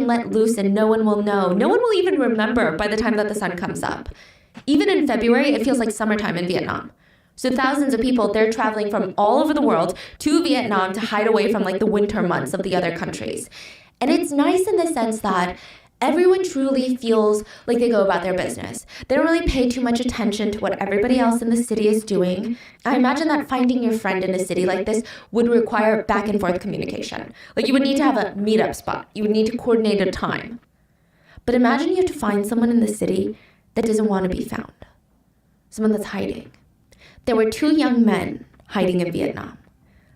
let loose and no one will know. No one will even remember by the time that the sun comes up. Even in February, it feels like summertime in Vietnam. So thousands of people, they're traveling from all over the world to Vietnam to hide away from like the winter months of the other countries. And it's nice in the sense that everyone truly feels like they go about their business. They don't really pay too much attention to what everybody else in the city is doing. I imagine that finding your friend in a city like this would require back and forth communication. Like you would need to have a meetup spot. You would need to coordinate a time. But imagine you have to find someone in the city that doesn't want to be found. Someone that's hiding. There were two young men hiding in Vietnam.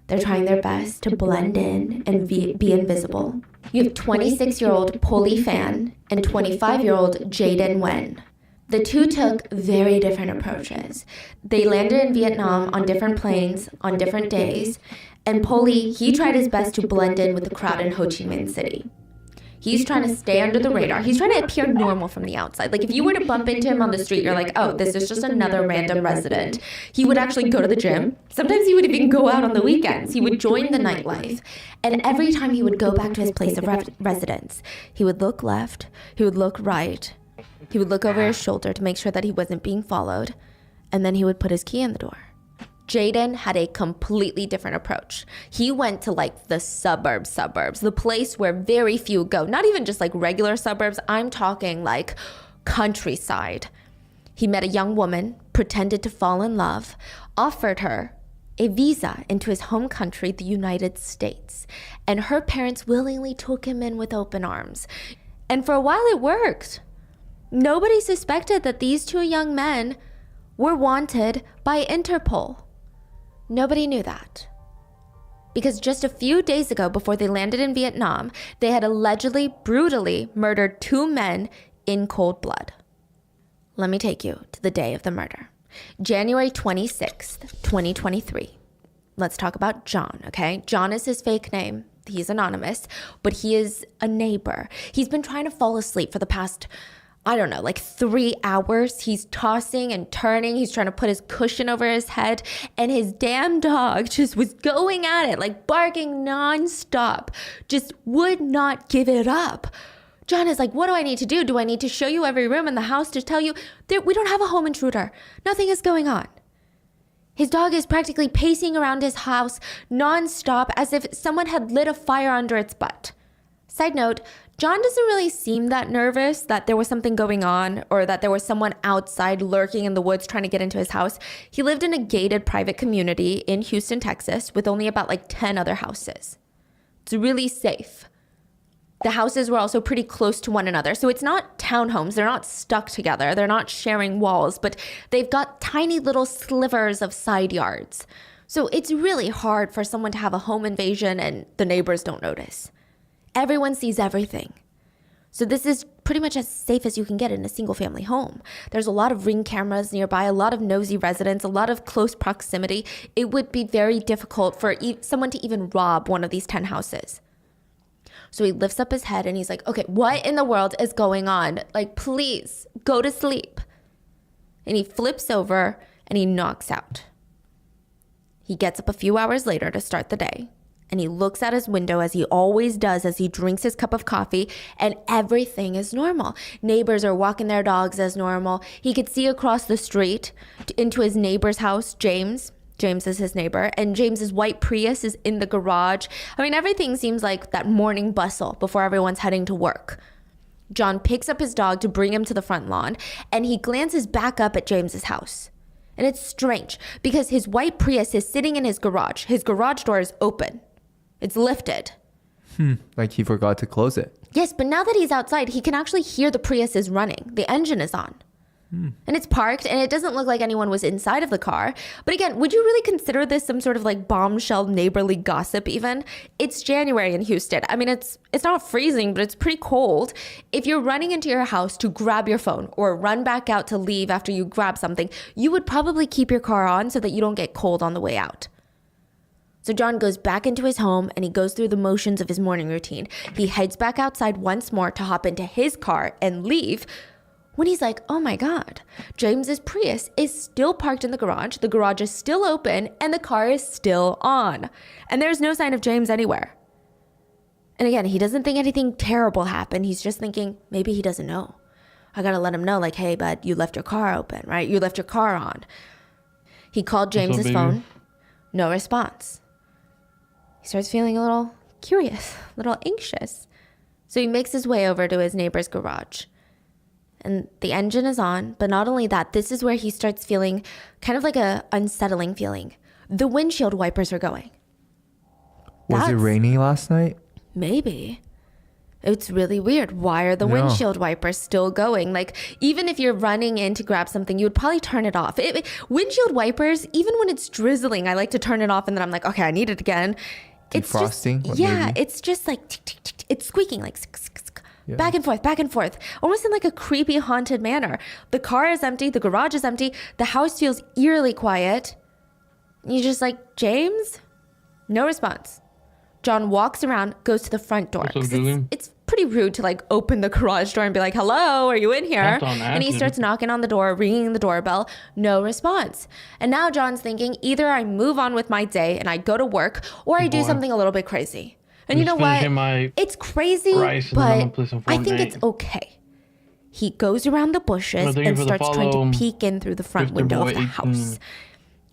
They're trying their best to blend in and be invisible. You have 26-year-old Polly Phan and 25-year-old Jaden Wen. The two took very different approaches. They landed in Vietnam on different planes on different days, and Polly, he tried his best to blend in with the crowd in Ho Chi Minh City. He's trying to stay under the radar. He's trying to appear normal from the outside. Like if you were to bump into him on the street, you're like, oh, this is just another random resident. He would actually go to the gym. Sometimes he would even go out on the weekends. He would join the nightlife. And every time he would go back to his place of residence, he would look left, he would look right, he would look over his shoulder to make sure that he wasn't being followed, and then he would put his key in the door. Jaden had a completely different approach. He went to like the suburbs, the place where very few go. Not even just like regular suburbs, I'm talking like countryside. He met a young woman, pretended to fall in love, offered her a visa into his home country, the United States. And her parents willingly took him in with open arms. And for a while it worked. Nobody suspected that these two young men were wanted by Interpol. Nobody knew that. Because just a few days ago, before they landed in Vietnam, they had allegedly brutally murdered two men in cold blood. Let me take you to the day of the murder. January 26th, 2023. Let's talk about John, okay? John is his fake name. He's anonymous, but he is a neighbor. He's been trying to fall asleep for the past, I don't know, like 3 hours. He's tossing and turning. He's trying to put his cushion over his head. And his damn dog just was going at it, like barking nonstop. Just would not give it up. John is like, what do I need to do? Do I need to show you every room in the house to tell you that we don't have a home intruder? Nothing is going on. His dog is practically pacing around his house nonstop as if someone had lit a fire under its butt. Side note, John doesn't really seem that nervous that there was something going on or that there was someone outside lurking in the woods trying to get into his house. He lived in a gated private community in Houston, Texas, with only about like 10 other houses. It's really safe. The houses were also pretty close to one another. So it's not townhomes. They're not stuck together. They're not sharing walls, but they've got tiny little slivers of side yards. So it's really hard for someone to have a home invasion and the neighbors don't notice. Everyone sees everything. So this is pretty much as safe as you can get in a single family home. There's a lot of Ring cameras nearby, a lot of nosy residents, a lot of close proximity. It would be very difficult for someone to even rob one of these 10 houses. So he lifts up his head and he's like, okay, what in the world is going on? Like, please go to sleep. And he flips over and he knocks out. He gets up a few hours later to start the day. And he looks out his window as he always does as he drinks his cup of coffee, and everything is normal. Neighbors are walking their dogs as normal. He could see across the street into his neighbor's house, James. James is his neighbor, and James's white Prius is in the garage. I mean, everything seems like that morning bustle before everyone's heading to work. John picks up his dog to bring him to the front lawn, and he glances back up at James's house. And it's strange because his white Prius is sitting in his garage. His garage door is open. It's lifted. Like he forgot to close it. Yes, but now that he's outside, he can actually hear the Prius is running. The engine is on. And it's parked, and it doesn't look like anyone was inside of the car. But again, would you really consider this some sort of like bombshell neighborly gossip even? It's January in Houston. I mean, it's not freezing, but it's pretty cold. If you're running into your house to grab your phone or run back out to leave after you grab something, you would probably keep your car on so that you don't get cold on the way out. So John goes back into his home and he goes through the motions of his morning routine. He heads back outside once more to hop into his car and leave when he's like, oh my God, James's Prius is still parked in the garage is still open, and the car is still on. And there's no sign of James anywhere. And again, he doesn't think anything terrible happened. He's just thinking maybe he doesn't know. I gotta let him know, like, hey, bud, you left your car open, right? You left your car on. He called James's phone. No response. He starts feeling a little curious, a little anxious. So he makes his way over to his neighbor's garage. And the engine is on, but not only that, this is where he starts feeling kind of like a unsettling feeling. The windshield wipers are going. Was it raining last night? Maybe. It's really weird. Why are the windshield wipers still going? Like, even if you're running in to grab something, you would probably turn it off. Windshield wipers, even when it's drizzling, I like to turn it off and then I'm like, okay, I need it again. Defrosting? It's just, it's just like, tick, tick, tick, it's squeaking like back and forth, almost in like a creepy haunted manner. The car is empty. The garage is empty. The house feels eerily quiet. You're just like, James? No response. John walks around, goes to the front door. It's pretty rude to like open the garage door and be like, hello, are you in here? And he starts knocking on the door, ringing the doorbell. No response. And now John's thinking, either I move on with my day and I go to work, or I do something a little bit crazy. And you know what? It's crazy, but I think it's okay. He goes around the bushes and starts trying to peek in through the front window of the house.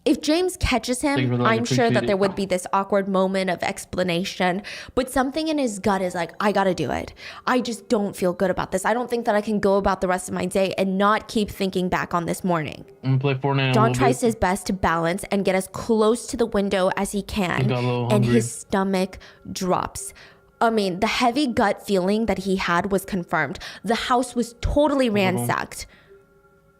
If James catches him, I'm sure that there would be this awkward moment of explanation, but something in his gut is like, I gotta do it. I just don't feel good about this. I don't think that I can go about the rest of my day and not keep thinking back on this morning. I'm gonna play Fortnite. John tries his best to balance and get as close to the window as he can, and his stomach drops. I mean, the heavy gut feeling that he had was confirmed. The house was totally ransacked.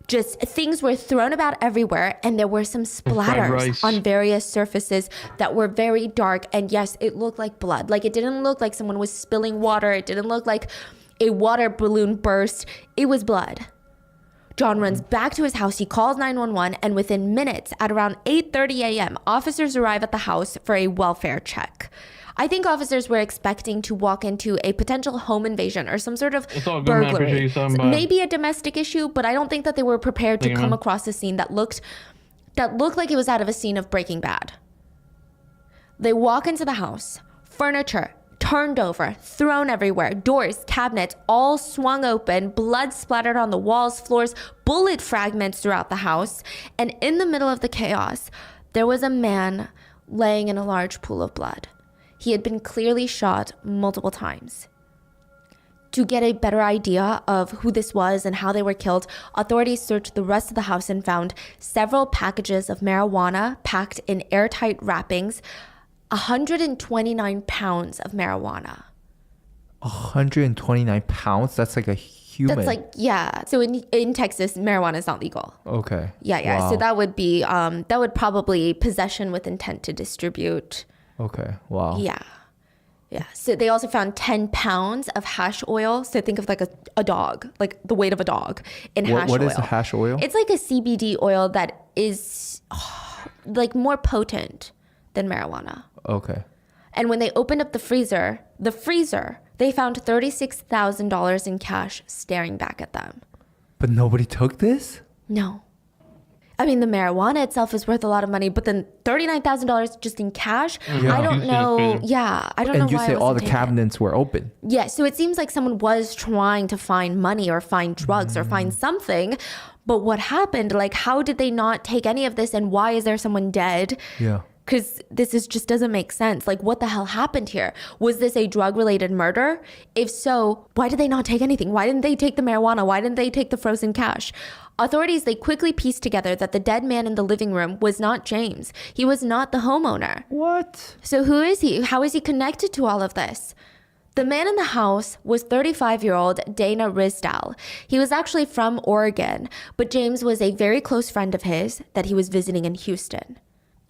Just things were thrown about everywhere, and there were some splatters on various surfaces that were very dark. And yes, it looked like blood. Like, it didn't look like someone was spilling water. It didn't look like a water balloon burst. It was blood. John runs back to his house. He calls 911, and within minutes, at around 8:30 a.m., officers arrive at the house for a welfare check. I think officers were expecting to walk into a potential home invasion or some sort of burglary. Maybe a domestic issue, but I don't think that they were prepared to come across a scene that looked like it was out of a scene of Breaking Bad. They walk into the house, furniture turned over, thrown everywhere, doors, cabinets, all swung open, blood splattered on the walls, floors, bullet fragments throughout the house. And in the middle of the chaos, there was a man laying in a large pool of blood. He had been clearly shot multiple times. To get a better idea of who this was and how they were killed, authorities searched the rest of the house and found several packages of marijuana packed in airtight wrappings, 129 pounds of marijuana. 129 pounds? That's like a human. That's like, yeah. So in Texas, marijuana is not legal. Okay. Yeah. Wow. So that would be, that would probably possession with intent to distribute. Okay. Wow. Yeah. So they also found 10 pounds of hash oil. So think of like a dog, like the weight of a dog in hash oil. What is a hash oil? It's like a CBD oil that is like more potent than marijuana. Okay. And when they opened up the freezer, they found $36,000 in cash staring back at them. But nobody took this? No. I mean, the marijuana itself is worth a lot of money, but then $39,000 just in cash? Yeah. I don't know. Yeah, I don't know why. And you say all the cabinets were open. Yeah, so it seems like someone was trying to find money or find drugs or find something. But what happened? Like, how did they not take any of this? And why is there someone dead? Yeah. Because this just doesn't make sense. Like, what the hell happened here? Was this a drug-related murder? If so, why did they not take anything? Why didn't they take the marijuana? Why didn't they take the frozen cash? Authorities, they quickly pieced together that the dead man in the living room was not James. He was not the homeowner. What? So who is he? How is he connected to all of this? The man in the house was 35-year-old Dana Risdale. He was actually from Oregon, but James was a very close friend of his that he was visiting in Houston.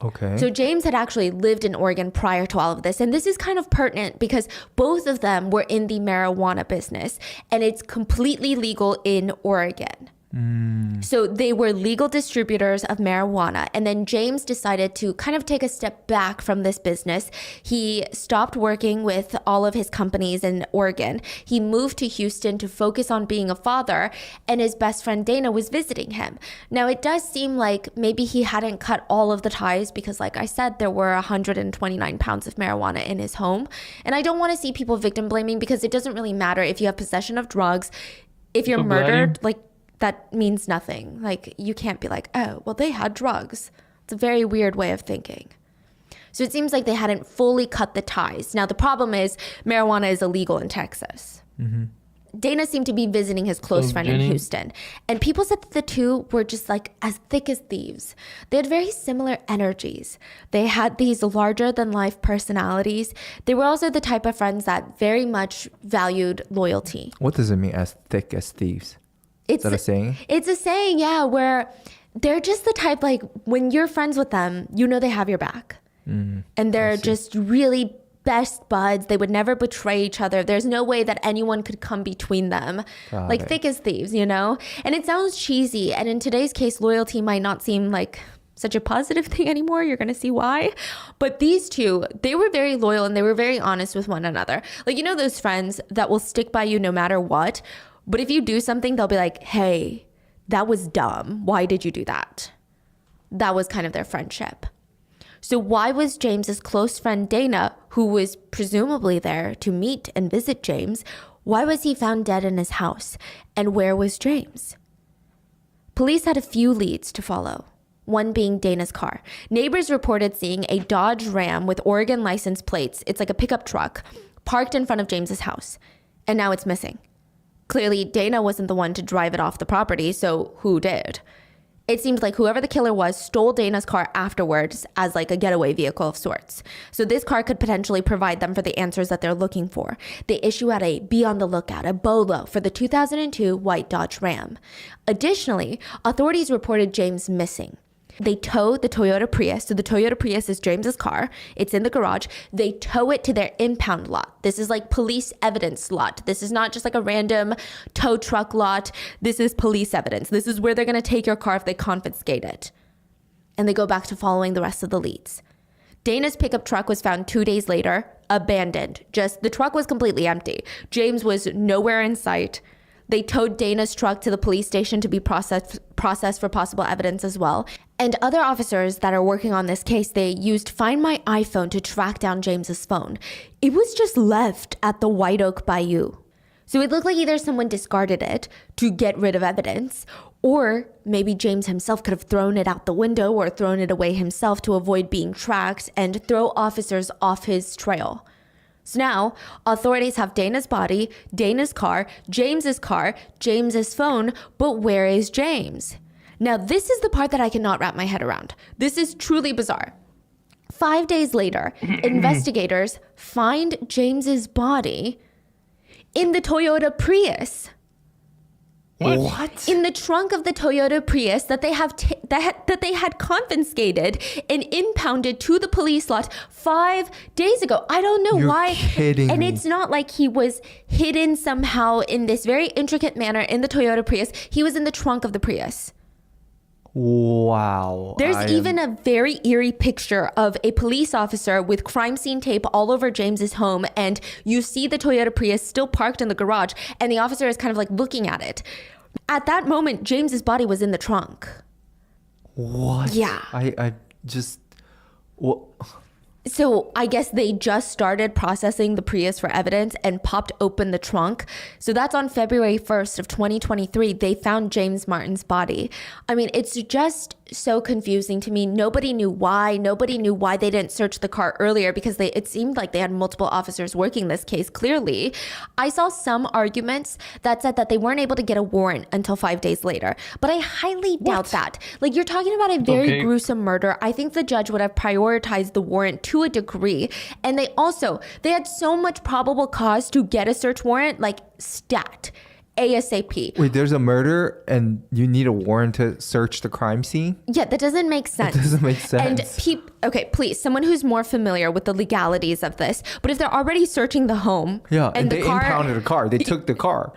Okay. So James had actually lived in Oregon prior to all of this. And this is kind of pertinent because both of them were in the marijuana business and it's completely legal in Oregon. So they were legal distributors of marijuana. And then James decided to kind of take a step back from this business. He stopped working with all of his companies in Oregon. He moved to Houston to focus on being a father, and his best friend Dana was visiting him. Now, it does seem like maybe he hadn't cut all of the ties because, like I said, there were 129 pounds of marijuana in his home. And I don't want to see people victim blaming because it doesn't really matter if you have possession of drugs. If you're murdered, like, that means nothing. Like, you can't be like, oh, well, they had drugs. It's a very weird way of thinking. So it seems like they hadn't fully cut the ties. Now, the problem is marijuana is illegal in Texas. Dana seemed to be visiting his close friend in Houston. And people said that the two were just like as thick as thieves. They had very similar energies. They had these larger than life personalities. They were also the type of friends that very much valued loyalty. What does it mean, as thick as thieves? Is that a saying? It's a saying, yeah, where they're just the type, like, when you're friends with them, you know they have your back. And they're just really best buds. They would never betray each other. There's no way that anyone could come between them. Like, thick as thieves, you know? And it sounds cheesy. And in today's case, loyalty might not seem like such a positive thing anymore. You're going to see why. But these two, they were very loyal and they were very honest with one another. Like, you know, those friends that will stick by you no matter what. But if you do something, they'll be like, hey, that was dumb. Why did you do that? That was kind of their friendship. So why was James's close friend Dana, who was presumably there to meet and visit James, why was he found dead in his house? And where was James? Police had a few leads to follow, one being Dana's car. Neighbors reported seeing a Dodge Ram with Oregon license plates, it's like a pickup truck, parked in front of James's house. And now it's missing. Clearly, Dana wasn't the one to drive it off the property, so who did? It seems like whoever the killer was stole Dana's car afterwards as like a getaway vehicle of sorts. So this car could potentially provide them for the answers that they're looking for. They issue out a be on the lookout, a BOLO, for the 2002 white Dodge Ram. Additionally, authorities reported James missing. They tow the Toyota Prius. So the Toyota Prius is James's car. It's in the garage. They tow it to their impound lot. This is like police evidence lot. This is not just like a random tow truck lot. This is police evidence. This is where they're going to take your car if they confiscate it. And they go back to following the rest of the leads. Dana's pickup truck was found 2 days later, abandoned. Just the truck was completely empty. James was nowhere in sight. They towed Dana's truck to the police station to be processed for possible evidence as well. And other officers that are working on this case, they used Find My iPhone to track down James's phone. It was just left at the White Oak Bayou. So it looked like either someone discarded it to get rid of evidence, or maybe James himself could have thrown it out the window or thrown it away himself to avoid being tracked and throw officers off his trail. So now, authorities have Dana's body, Dana's car, James's phone, but where is James? Now, this is the part that I cannot wrap my head around. This is truly bizarre. 5 days later, investigators find James's body in the Toyota Prius. What? In the trunk of the Toyota Prius that they have that they had confiscated and impounded to the police lot 5 days ago. I don't know why. You're kidding and me. It's not like he was hidden somehow in this very intricate manner in the Toyota Prius. He was in the trunk of the Prius. Wow. There's even a very eerie picture of a police officer with crime scene tape all over James's home, and you see the Toyota Prius still parked in the garage, and the officer is kind of like looking at it. At that moment, James's body was in the trunk. What? Yeah. I just... What? So I guess they just started processing the Prius for evidence and popped open the trunk. So that's on February 1st of 2023. They found James Martin's body. I mean, it's just so confusing to me. Nobody knew why. Nobody knew why they didn't search the car earlier because it seemed like they had multiple officers working this case clearly. I saw some arguments that said that they weren't able to get a warrant until 5 days later. But I highly doubt that. Like, you're talking about a very gruesome murder. I think the judge would have prioritized the warrant to a degree. And they had so much probable cause to get a search warrant, like stat. ASAP. Wait, there's a murder and you need a warrant to search the crime scene? Yeah, that doesn't make sense. It doesn't make sense. And okay, please, someone who's more familiar with the legalities of this. But if they're already searching the home, and they impounded a car, they took the car.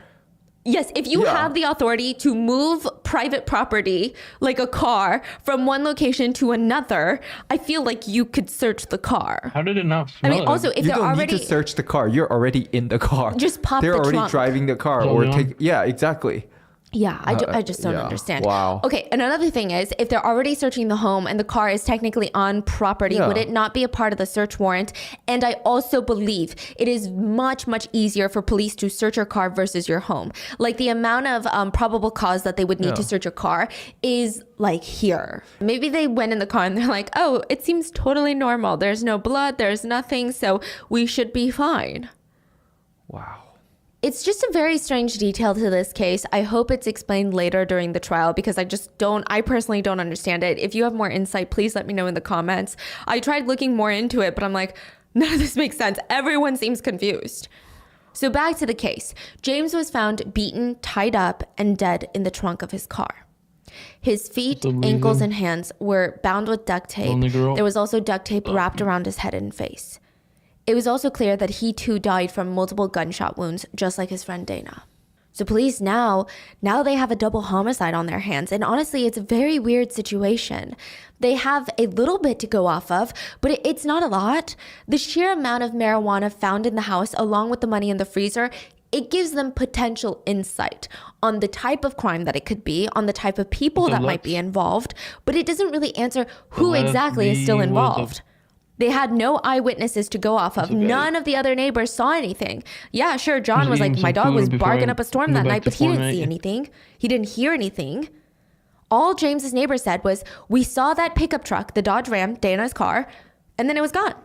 Yes, if you have the authority to move private property, like a car, from one location to another, I feel like you could search the car. How did it not I smell? mean, also, if You they're don't already need to search the car. You're already in the car. Just pop They're the already trunk. driving the car Oh, or yeah. take. Yeah, exactly. Yeah, I just don't yeah. understand. Wow. Okay, and another thing is, if they're already searching the home and the car is technically on property, Yeah. would it not be a part of the search warrant? And I also believe it is much, much easier for police to search your car versus your home. Like the amount of probable cause that they would need to Yeah. search your car is like here. Maybe they went in the car and they're like, oh, it seems totally normal. There's no blood, there's nothing, so we should be fine. Wow. It's just a very strange detail to this case. I hope it's explained later during the trial because I personally don't understand it. If you have more insight, please let me know in the comments. I tried looking more into it, but I'm like, none of this makes sense. Everyone seems confused. So back to the case. James was found beaten, tied up, and dead in the trunk of his car. His feet, some ankles, reason. and hands were bound with duct tape. Lonely girl. There was also duct tape wrapped around his head and face. It was also clear that he too died from multiple gunshot wounds, just like his friend Dana. So police now they have a double homicide on their hands. And honestly, it's a very weird situation. They have a little bit to go off of, but it's not a lot. The sheer amount of marijuana found in the house, along with the money in the freezer, it gives them potential insight on the type of crime that it could be, on the type of people that might be involved, but it doesn't really answer who exactly is still involved. They had no eyewitnesses to go off of. okay. None of the other neighbors saw anything. Yeah, sure, John was was like, eating my some dog food was before barking I up a storm go that back night, to but he didn't see Fortnite. anything. He didn't hear anything. All James's neighbor said was, we saw that pickup truck, the Dodge Ram, Dana's car, and then it was gone.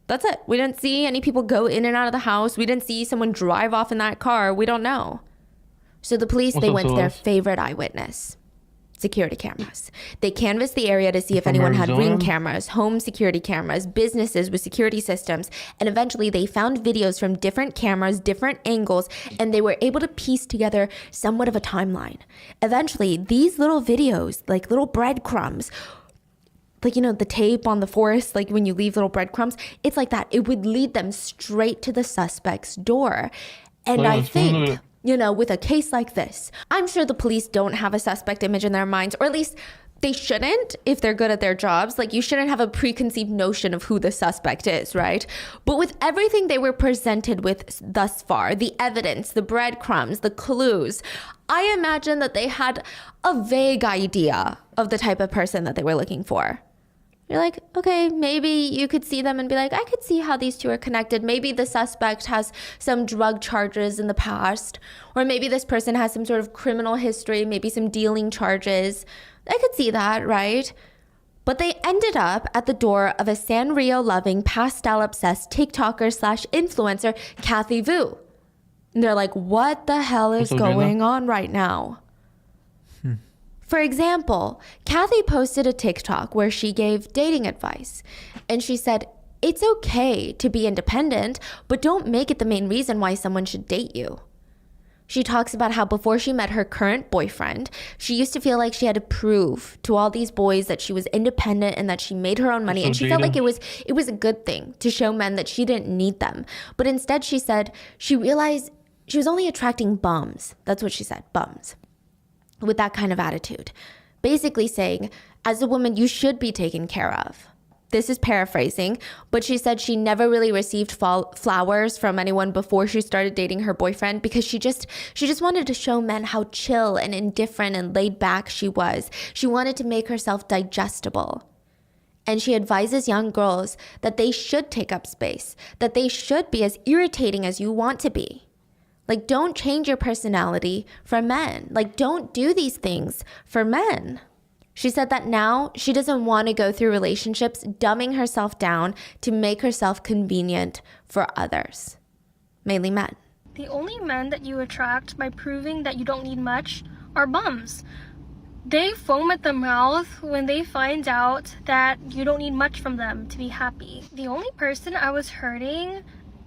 That's it. We didn't see any people go in and out of the house. We didn't see someone drive off in that car. We don't know. So the police, What's they up, went to their Celeste? favorite eyewitness. Security cameras. They canvassed the area to see if From anyone had Arizona? ring cameras, home security cameras, businesses with security systems, and eventually they found videos from different cameras, different angles, and they were able to piece together somewhat of a timeline. Eventually, these little videos, like little breadcrumbs, like, you know, the tape on the forest, like when you leave little breadcrumbs, it's like that. It would lead them straight to the suspect's door. And I think, you know, with a case like this, I'm sure the police don't have a suspect image in their minds, or at least they shouldn't if they're good at their jobs. Like, you shouldn't have a preconceived notion of who the suspect is, right? But with everything they were presented with thus far, the evidence, the breadcrumbs, the clues, I imagine that they had a vague idea of the type of person that they were looking for. You're like, okay, maybe you could see them and be like, I could see how these two are connected. Maybe the suspect has some drug charges in the past, or maybe this person has some sort of criminal history, maybe some dealing charges. I could see that, right? But they ended up at the door of a Sanrio-loving, pastel-obsessed TikToker / influencer, Kathy Vu. And they're like, what the hell is What's up, going on right now? For example, Kathy posted a TikTok where she gave dating advice. And she said, it's okay to be independent, but don't make it the main reason why someone should date you. She talks about how before she met her current boyfriend, she used to feel like she had to prove to all these boys that she was independent and that she made her own money. And she felt like it was a good thing to show men that she didn't need them. But instead, she said she realized she was only attracting bums. That's what she said, bums. With that kind of attitude. Basically saying, as a woman, you should be taken care of. This is paraphrasing, but she said she never really received flowers from anyone before she started dating her boyfriend because she just wanted to show men how chill and indifferent and laid back she was. She wanted to make herself digestible. And she advises young girls that they should take up space, that they should be as irritating as you want to be. Like, don't change your personality for men. Like, don't do these things for men. She said that now she doesn't want to go through relationships dumbing herself down to make herself convenient for others, mainly men. The only men that you attract by proving that you don't need much are bums. They foam at the mouth when they find out that you don't need much from them to be happy. The only person I was hurting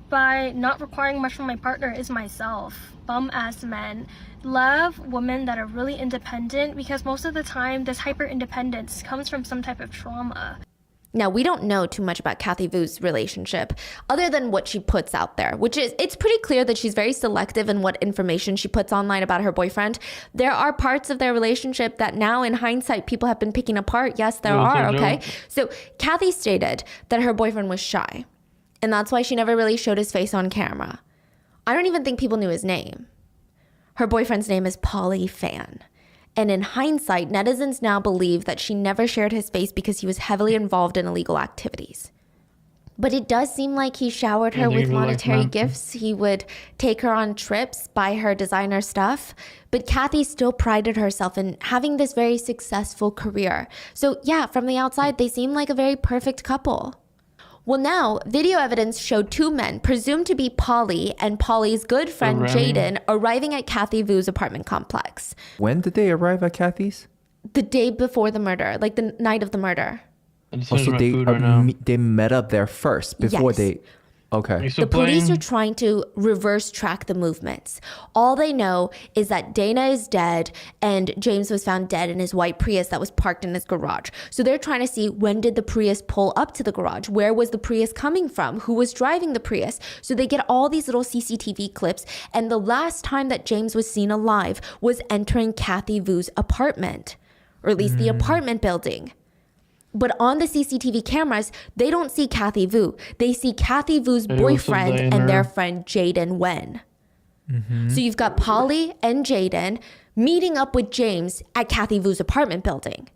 by not requiring much from my partner is myself. Bum-ass men love women that are really independent because most of the time this hyper-independence comes from some type of trauma. Now, we don't know too much about Kathy Vu's relationship other than what she puts out there, which is, it's pretty clear that she's very selective in what information she puts online about her boyfriend. There are parts of their relationship that now in hindsight, people have been picking apart. Yes, there are, okay? So Kathy stated that her boyfriend was shy, and that's why she never really showed his face on camera. I don't even think people knew his name. Her boyfriend's name is Pauly Phan. And in hindsight, netizens now believe that she never shared his face because he was heavily involved in illegal activities. But it does seem like he showered her with monetary gifts. He would take her on trips, buy her designer stuff. But Kathy still prided herself in having this very successful career. So yeah, from the outside, they seem like a very perfect couple. Well, now, video evidence showed two men, presumed to be Pauly and Pauly's good friend Jaden, arriving at Kathy Vu's apartment complex. When did they arrive at Kathy's? The day before the murder, like the night of the murder. So they met up there first before they... Okay. The police are trying to reverse track the movements. All they know is that Dana is dead and James was found dead in his white Prius that was parked in his garage. So they're trying to see, when did the Prius pull up to the garage? Where was the Prius coming from? Who was driving the Prius? So they get all these little CCTV clips. And the last time that James was seen alive was entering Kathy Vu's apartment, or at least the apartment building. But on the CCTV cameras, they don't see Kathy Vu. They see Kathy Vu's boyfriend and their friend Jaden Wen. So you've got Pauly and Jaden meeting up with James at Kathy Vu's apartment building.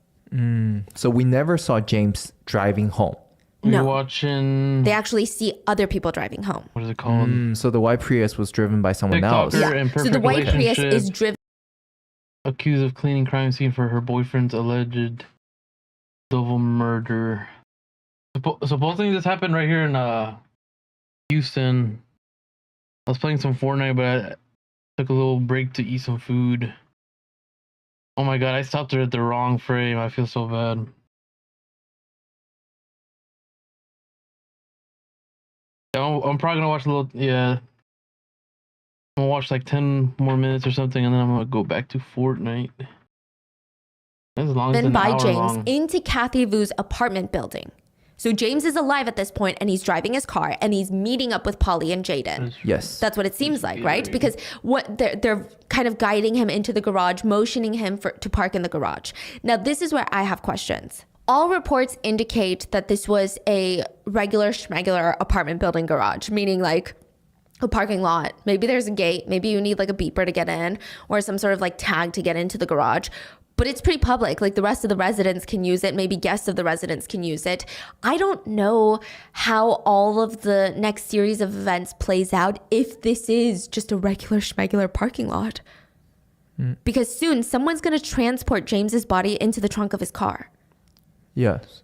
So we never saw James driving home. No. Watching... They actually see other people driving home. What is it called? So the white Prius was driven by someone else. Yeah. So the white Prius is driven. Accused of cleaning crime scene for her boyfriend's alleged double murder. Supposedly this happened right here in Houston. I was playing some Fortnite, but I took a little break to eat some food. Oh my god, I stopped her at the wrong frame. I feel so bad. I'm probably gonna watch a little, yeah. I'm gonna watch like 10 more minutes or something, and then I'm gonna go back to Fortnite. As long as then by James long. Into Kathy Vu's apartment building. So James is alive at this point, and he's driving his car, and he's meeting up with Pauly and Jaden. Yes. That's what it seems like, right? Because what they're kind of guiding him into the garage, motioning him to park in the garage. Now, this is where I have questions. All reports indicate that this was a regular schmegular apartment building garage, meaning like a parking lot. Maybe there's a gate. Maybe you need like a beeper to get in, or some sort of like tag to get into the garage. But it's pretty public. Like the rest of the residents can use it. Maybe guests of the residents can use it. I don't know how all of the next series of events plays out if this is just a regular schmegular parking lot. Because soon someone's going to transport James's body into the trunk of his car. Yes.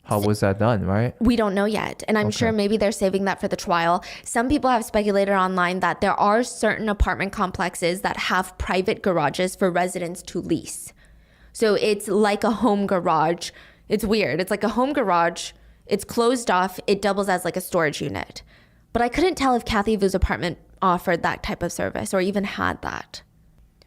How was that done, right? We don't know yet. And I'm sure maybe they're saving that for the trial. Some people have speculated online that there are certain apartment complexes that have private garages for residents to lease. So it's like a home garage. It's weird. It's like a home garage. It's closed off. It doubles as like a storage unit. But I couldn't tell if Kathy Vu's apartment offered that type of service or even had that.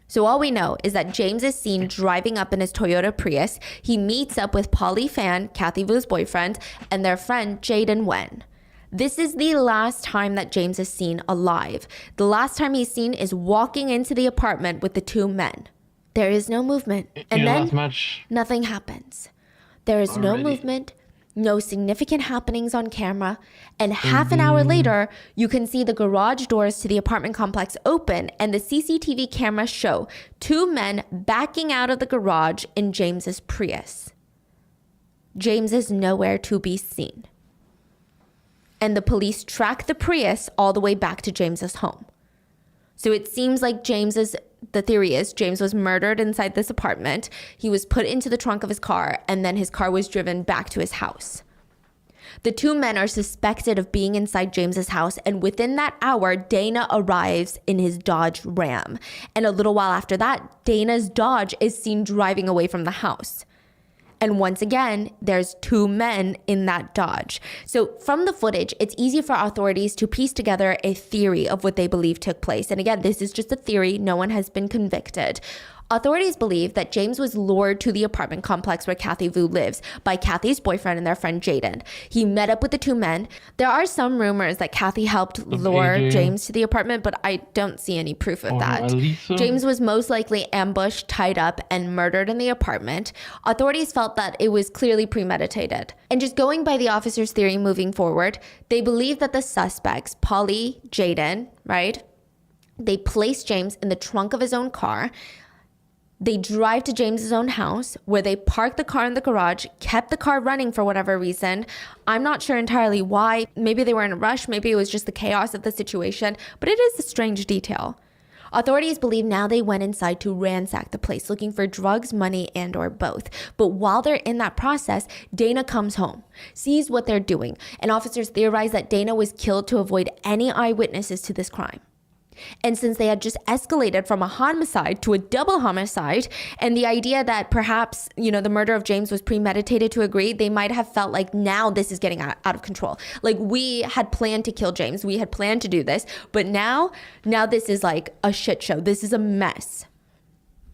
So all we know is that James is seen driving up in his Toyota Prius. He meets up with Pauly Phan, Kathy Vu's boyfriend, and their friend Jaden Wen. This is the last time that James is seen alive. The last time he's seen is walking into the apartment with the two men. There is no movement. And then nothing happens. There is no movement, no significant happenings on camera, and half an hour later, you can see the garage doors to the apartment complex open, and the CCTV cameras show two men backing out of the garage in James's Prius. James is nowhere to be seen. And the police track the Prius all the way back to James's home. So it seems like the theory is James was murdered inside this apartment. He was put into the trunk of his car, and then his car was driven back to his house. The two men are suspected of being inside James's house, and within that hour, Dana arrives in his Dodge Ram. And a little while after that, Dana's Dodge is seen driving away from the house. And once again, there's two men in that Dodge. So from the footage, it's easy for authorities to piece together a theory of what they believe took place. And again, this is just a theory. No one has been convicted. Authorities believe that James was lured to the apartment complex where Kathy Vu lives by Kathy's boyfriend and their friend Jaden. He met up with the two men. There are some rumors that Kathy helped lure AJ. James to the apartment, but I don't see any proof of that. Elisa? James was most likely ambushed, tied up, and murdered in the apartment. Authorities felt that it was clearly premeditated. And just going by the officers' theory moving forward, they believe that the suspects, Polly, Jaden, right? They placed James in the trunk of his own car. They drive to James's own house where they parked the car in the garage, kept the car running for whatever reason. I'm not sure entirely why. Maybe they were in a rush. Maybe it was just the chaos of the situation, but it is a strange detail. Authorities believe now they went inside to ransack the place looking for drugs, money, and or both. But while they're in that process, Dana comes home, sees what they're doing, and officers theorize that Dana was killed to avoid any eyewitnesses to this crime. And since they had just escalated from a homicide to a double homicide, and the idea that perhaps, the murder of James was premeditated to agree, they might have felt like now this is getting out of control. Like, we had planned to kill James. We had planned to do this. But now this is like a shit show. This is a mess.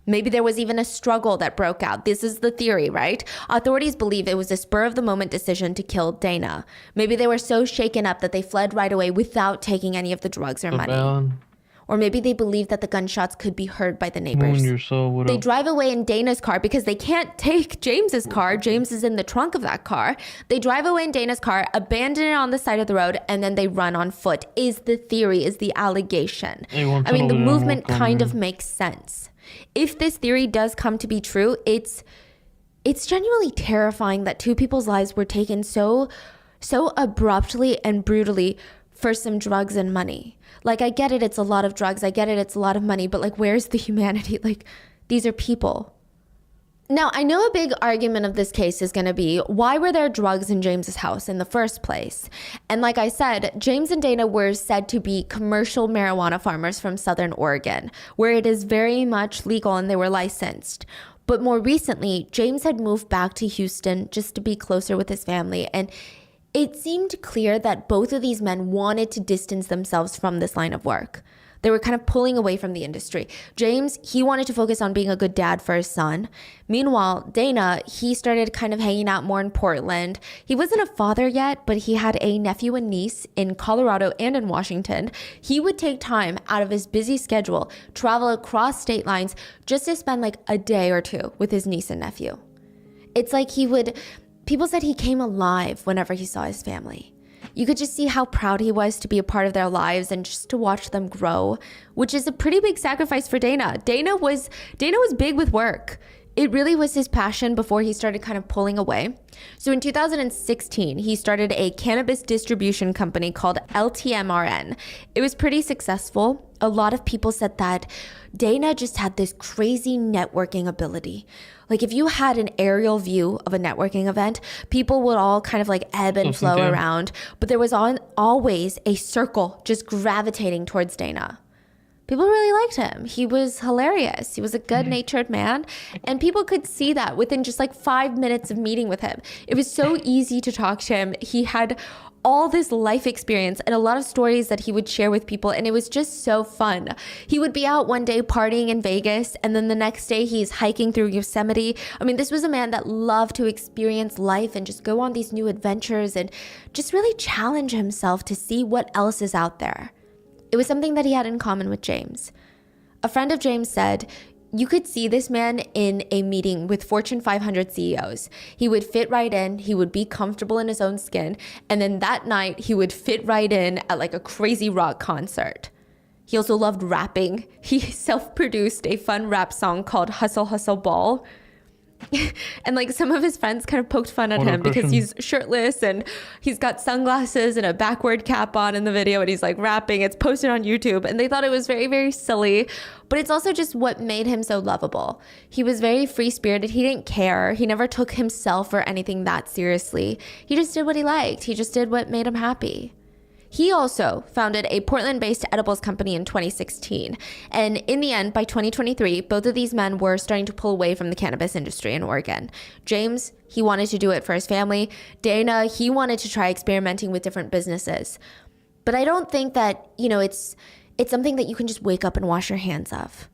Maybe there was even a struggle that broke out. This is the theory, right? Authorities believe it was a spur-of-the-moment decision to kill Dana. Maybe they were so shaken up that they fled right away without taking any of the drugs or money. Or maybe they believe that the gunshots could be heard by the neighbors. They drive away in Dana's car because they can't take James's car. James is in the trunk of that car. They drive away in Dana's car, abandon it on the side of the road, and then they run on foot, is the theory, is the allegation. I mean, the movement kind of makes sense. If this theory does come to be true, it's genuinely terrifying that two people's lives were taken so abruptly and brutally for some drugs and money. Like, I get it, it's a lot of drugs. I get it, it's a lot of money. But, like, where's the humanity? Like, these are people. Now, I know a big argument of this case is going to be, why were there drugs in James's house in the first place? And like I said, James and Dana were said to be commercial marijuana farmers from Southern Oregon, where it is very much legal and they were licensed. But more recently, James had moved back to Houston just to be closer with his family, and it seemed clear that both of these men wanted to distance themselves from this line of work. They were kind of pulling away from the industry. James, he wanted to focus on being a good dad for his son. Meanwhile, Dana, he started kind of hanging out more in Portland. He wasn't a father yet, but he had a nephew and niece in Colorado and in Washington. He would take time out of his busy schedule, travel across state lines just to spend like a day or two with his niece and nephew. It's like people said he came alive whenever he saw his family. You could just see how proud he was to be a part of their lives and just to watch them grow, which is a pretty big sacrifice for Dana. Dana was big with work. It really was his passion before he started kind of pulling away. So in 2016, he started a cannabis distribution company called LTMRN. It was pretty successful. A lot of people said that Dana just had this crazy networking ability. Like, if you had an aerial view of a networking event, people would all kind of like ebb and flow around, but there was always a circle just gravitating towards Dana. People really liked him. He was hilarious. He was a good-natured man, and people could see that within just like 5 minutes of meeting with him. It was so easy to talk to him. He had all this life experience and a lot of stories that he would share with people, and it was just so fun. He would be out one day partying in Vegas, and then the next day he's hiking through Yosemite. I mean, this was a man that loved to experience life and just go on these new adventures and just really challenge himself to see what else is out there. It was something that he had in common with James. A friend of James said, you could see this man in a meeting with Fortune 500 CEOs. He would fit right in, he would be comfortable in his own skin, and then that night he would fit right in at like a crazy rock concert. He also loved rapping. He self-produced a fun rap song called Hustle Hustle Ball. And like some of his friends kind of poked fun at him because he's shirtless and he's got sunglasses and a backward cap on in the video, and he's like rapping. It's posted on YouTube, and they thought it was very, very silly, but it's also just what made him so lovable. He was very free-spirited. He didn't care. He never took himself or anything that seriously. He just did what he liked. He just did what made him happy. He also founded a Portland-based edibles company in 2016. And in the end, by 2023, both of these men were starting to pull away from the cannabis industry in Oregon. James, he wanted to do it for his family. Dana, he wanted to try experimenting with different businesses. But I don't think that, it's something that you can just wake up and wash your hands of.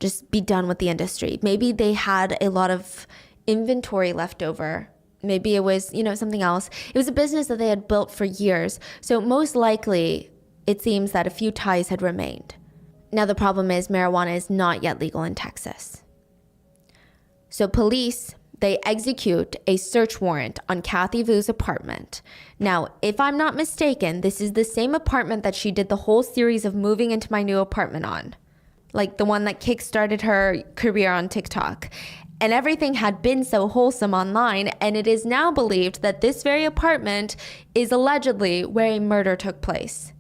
just be done with the industry. Maybe they had a lot of inventory left over. Maybe it was, something else. It was a business that they had built for years. So most likely, it seems that a few ties had remained. Now, the problem is marijuana is not yet legal in Texas. So police, they execute a search warrant on Kathy Vu's apartment. Now, if I'm not mistaken, this is the same apartment that she did the whole series of moving into my new apartment on. Like the one that kickstarted her career on TikTok. And everything had been so wholesome online, and it is now believed that this very apartment is allegedly where a murder took place.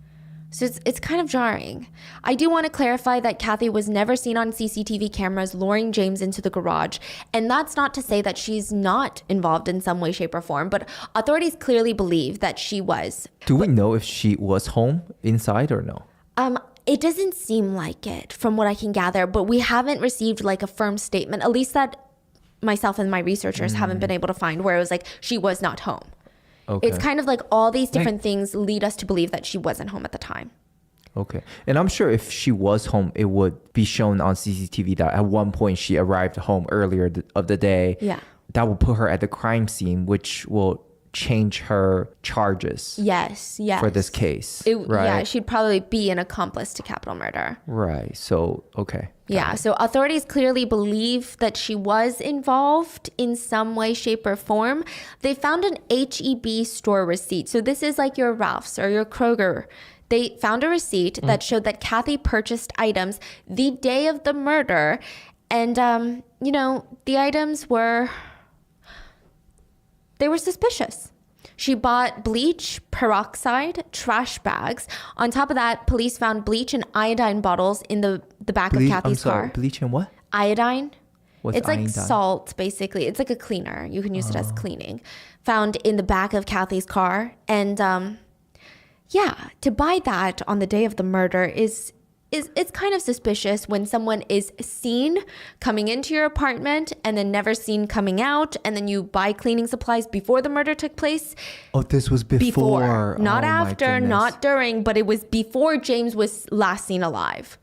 So it's kind of jarring. I do want to clarify that Kathy was never seen on CCTV cameras luring James into the garage. And that's not to say that she's not involved in some way, shape, or form, but authorities clearly believe that she was. Do we know if she was home inside or no? It doesn't seem like it from what I can gather, but we haven't received like a firm statement, at least that myself and my researchers haven't been able to find, where it was like she was not home. Okay. It's kind of like all these different things lead us to believe that she wasn't home at the time. Okay. And I'm sure if she was home, it would be shown on CCTV that at one point she arrived home earlier of the day. Yeah. That will put her at the crime scene, which will change her charges. Yes. For this case. Right? Yeah, she'd probably be an accomplice to capital murder. Right. So, okay. Yeah, so authorities clearly believe that she was involved in some way, shape, or form. They found an HEB store receipt. So this is like your Ralph's or your Kroger. They found a receipt that showed that Kathy purchased items the day of the murder. And, the items were suspicious. She bought bleach, peroxide, trash bags. On top of that, police found bleach and iodine bottles in the back of Kathy's car. Bleach and what? Iodine. What's like iodine? Salt, basically. It's like a cleaner. You can use it as cleaning. Found in the back of Kathy's car. And to buy that on the day of the murder is it's kind of suspicious when someone is seen coming into your apartment and then never seen coming out, and then you buy cleaning supplies before the murder took place. Oh, this was before. Not Oh, my after, goodness. not during, but it was before James was last seen alive.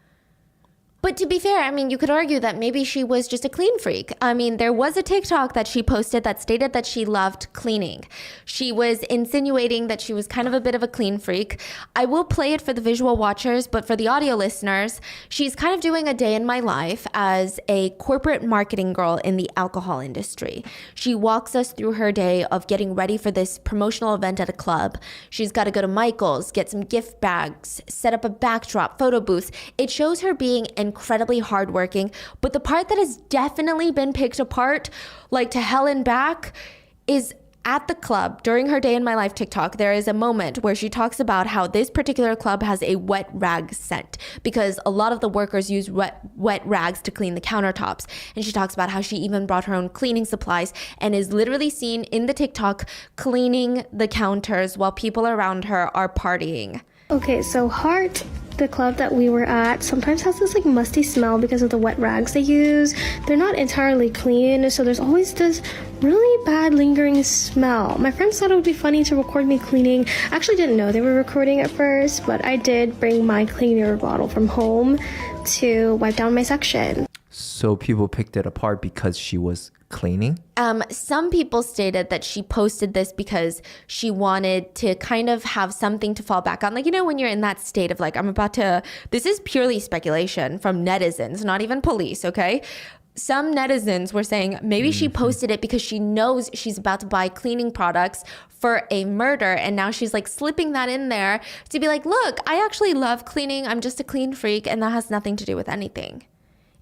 But to be fair, I mean, you could argue that maybe she was just a clean freak. I mean, there was a TikTok that she posted that stated that she loved cleaning. She was insinuating that she was kind of a bit of a clean freak. I will play it for the visual watchers, but for the audio listeners, she's kind of doing a day in my life as a corporate marketing girl in the alcohol industry. She walks us through her day of getting ready for this promotional event at a club. She's got to go to Michael's, get some gift bags, set up a backdrop, photo booths. It shows her being incredibly hardworking, but the part that has definitely been picked apart, like to hell and back, is at the club. During her day in my life TikTok, there is a moment where she talks about how this particular club has a wet rag scent because a lot of the workers use wet rags to clean the countertops. And she talks about how she even brought her own cleaning supplies and is literally seen in the TikTok cleaning the counters while people around her are partying. Okay, so Heart, the club that we were at, sometimes has this like musty smell because of the wet rags they use. They're not entirely clean, so there's always this really bad lingering smell. My friends thought it would be funny to record me cleaning. I actually didn't know they were recording at first, but I did bring my cleaner bottle from home to wipe down my section. So people picked it apart because she was cleaning? Some people stated that she posted this because she wanted to kind of have something to fall back on. Like, when you're in that state of like, this is purely speculation from netizens, not even police, okay? Some netizens were saying maybe she posted it because she knows she's about to buy cleaning products for a murder. And now she's like slipping that in there to be like, look, I actually love cleaning. I'm just a clean freak. And that has nothing to do with anything.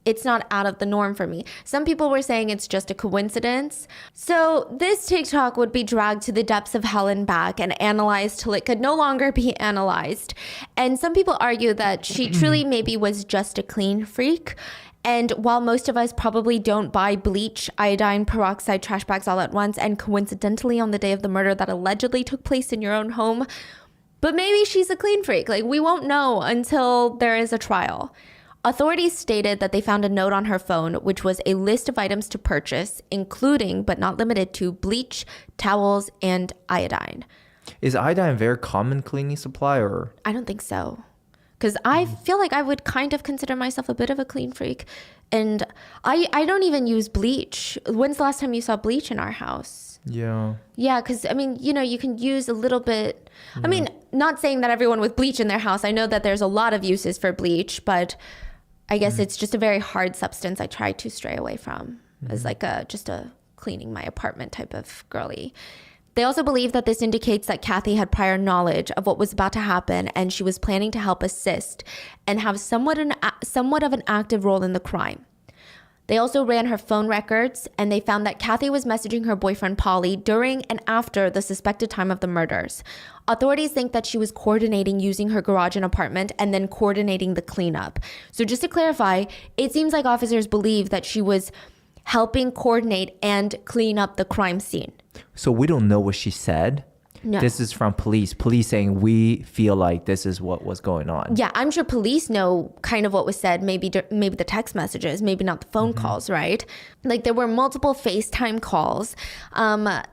It's not out of the norm for me. Some people were saying it's just a coincidence. So this TikTok would be dragged to the depths of hell and back and analyzed till it could no longer be analyzed. And some people argue that she truly maybe was just a clean freak. And while most of us probably don't buy bleach, iodine, peroxide, trash bags all at once, and coincidentally on the day of the murder that allegedly took place in your own home, but maybe she's a clean freak. Like, we won't know until there is a trial. Authorities stated that they found a note on her phone, which was a list of items to purchase, including, but not limited to, bleach, towels, and iodine. Is iodine a very common cleaning supply or? I don't think so. Because I feel like I would kind of consider myself a bit of a clean freak. And I don't even use bleach. When's the last time you saw bleach in our house? Yeah. Yeah, because, I mean, you know, you can use a little bit. I mean, not saying that everyone with bleach in their house. I know that there's a lot of uses for bleach, but I guess it's just a very hard substance I try to stray away from as like just a cleaning my apartment type of girly. They also believe that this indicates that Kathy had prior knowledge of what was about to happen and she was planning to help assist and have somewhat of an active role in the crime. They also ran her phone records and they found that Kathy was messaging her boyfriend Polly during and after the suspected time of the murders. Authorities think that she was coordinating using her garage and apartment and then coordinating the cleanup. So just to clarify, it seems like officers believe that she was helping coordinate and clean up the crime scene. So we don't know what she said. No. This is from police. Police saying we feel like this is what was going on. Yeah, I'm sure police know kind of what was said, maybe the text messages, maybe not the phone calls, right? Like there were multiple FaceTime calls.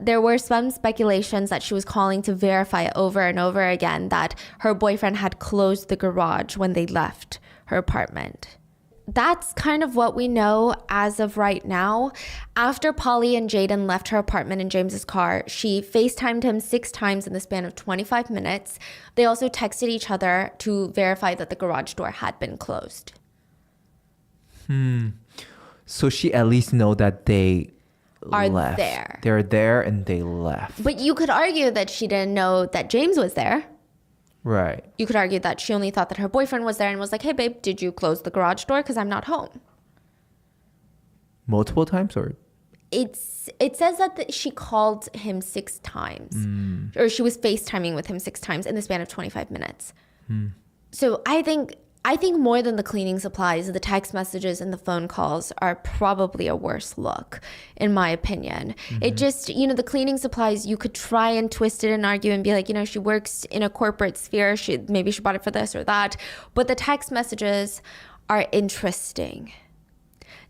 There were some speculations that she was calling to verify over and over again that her boyfriend had closed the garage when they left her apartment. That's kind of what we know as of right now. After Polly and Jaden left her apartment in James's car, she FaceTimed him 6 times in the span of 25 minutes. They also texted each other to verify that the garage door had been closed. So she at least know that they Are left. there. They're there and they left. But you could argue that she didn't know that James was there. Right. You could argue that she only thought that her boyfriend was there and was like, hey, babe, did you close the garage door? Because I'm not home. Multiple times or? It says that she called him 6 times. Or she was FaceTiming with him 6 times in the span of 25 minutes. So I think more than the cleaning supplies, the text messages and the phone calls are probably a worse look, in my opinion. It just, you know, the cleaning supplies, you could try and twist it and argue and be like, you know, she works in a corporate sphere. Maybe she bought it for this or that. But the text messages are interesting.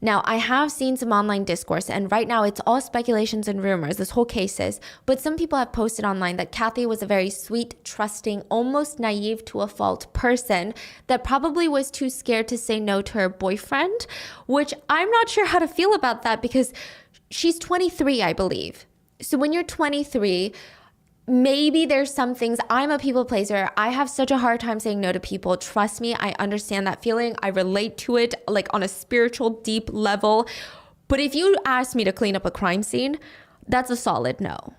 Now, I have seen some online discourse, and right now it's all speculations and rumors, this whole case is, but some people have posted online that Kathy was a very sweet, trusting, almost naive to a fault person that probably was too scared to say no to her boyfriend, which I'm not sure how to feel about that because she's 23, I believe. So when you're 23, maybe there's some things. I'm a people pleaser. I have such a hard time saying no to people. Trust me, I understand that feeling. I relate to it like on a spiritual, deep level. But if you ask me to clean up a crime scene, that's a solid no.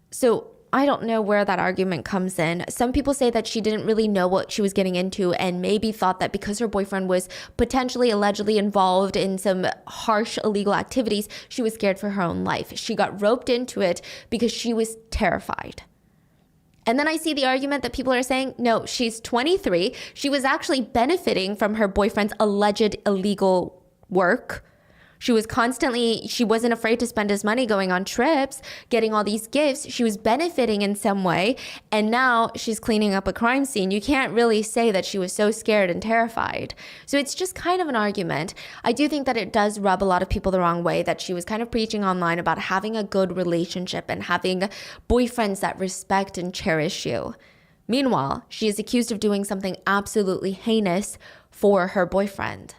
So I don't know where that argument comes in. Some people say that she didn't really know what she was getting into and maybe thought that because her boyfriend was potentially allegedly involved in some harsh illegal activities, she was scared for her own life. She got roped into it because she was terrified. And then I see the argument that people are saying, no, she's 23. She was actually benefiting from her boyfriend's alleged illegal work. She wasn't afraid to spend his money going on trips, getting all these gifts. She was benefiting in some way. And now she's cleaning up a crime scene. You can't really say that she was so scared and terrified. So it's just kind of an argument. I do think that it does rub a lot of people the wrong way, that she was kind of preaching online about having a good relationship and having boyfriends that respect and cherish you. Meanwhile, she is accused of doing something absolutely heinous for her boyfriend.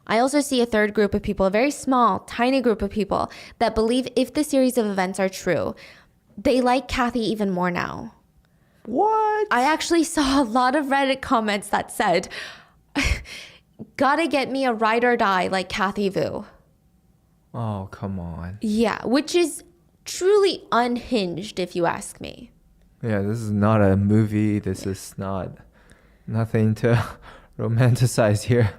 I also see a third group of people, a very small, tiny group of people that believe if the series of events are true, they like Kathy even more now. What? I actually saw a lot of Reddit comments that said, gotta get me a ride or die like Kathy Vu. Oh, come on. Yeah, which is truly unhinged if you ask me. Yeah, this is not a movie. This is nothing to romanticize here.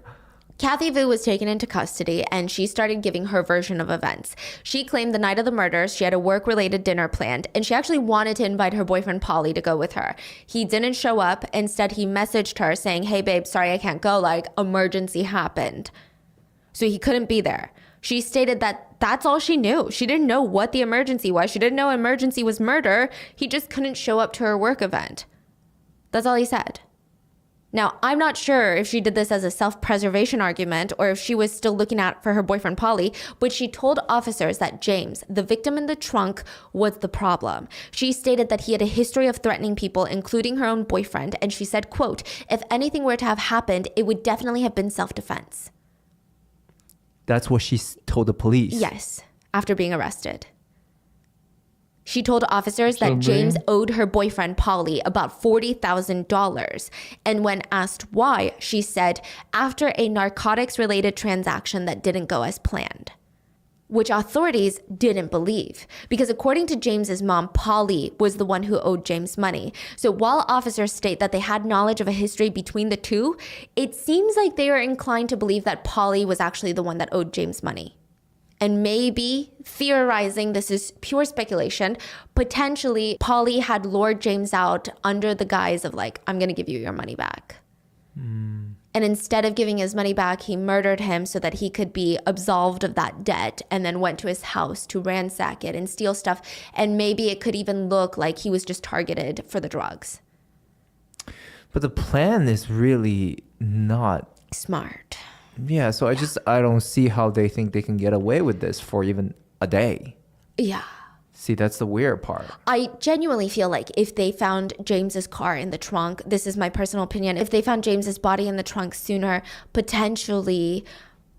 Kathy Vu was taken into custody and she started giving her version of events. She claimed the night of the murders, she had a work-related dinner planned and she actually wanted to invite her boyfriend Polly to go with her. He didn't show up. Instead, he messaged her saying, hey babe, sorry I can't go, like emergency happened. So he couldn't be there. She stated that that's all she knew. She didn't know what the emergency was. She didn't know emergency was murder. He just couldn't show up to her work event. That's all he said. Now, I'm not sure if she did this as a self-preservation argument or if she was still looking out for her boyfriend, Polly, but she told officers that James, the victim in the trunk, was the problem. She stated that he had a history of threatening people, including her own boyfriend, and she said, quote, if anything were to have happened, it would definitely have been self-defense. That's what she told the police. Yes, after being arrested. She told officers that So James owed her boyfriend, Polly, about $40,000. And when asked why, she said, after a narcotics-related transaction that didn't go as planned. Which authorities didn't believe. Because according to James's mom, Polly was the one who owed James money. So while officers state that they had knowledge of a history between the two, it seems like they are inclined to believe that Polly was actually the one that owed James money. And maybe, theorizing, this is pure speculation, potentially Polly had lured James out under the guise of like, I'm going to give you your money back. And instead of giving his money back, he murdered him so that he could be absolved of that debt, and then went to his house to ransack it and steal stuff. And maybe it could even look like he was just targeted for the drugs. But the plan is really not Smart. Yeah, so I don't see how they think they can get away with this for even a day. Yeah. See, that's the weird part. I genuinely feel like if they found James's car in the trunk, this is my personal opinion, if they found James's body in the trunk sooner, potentially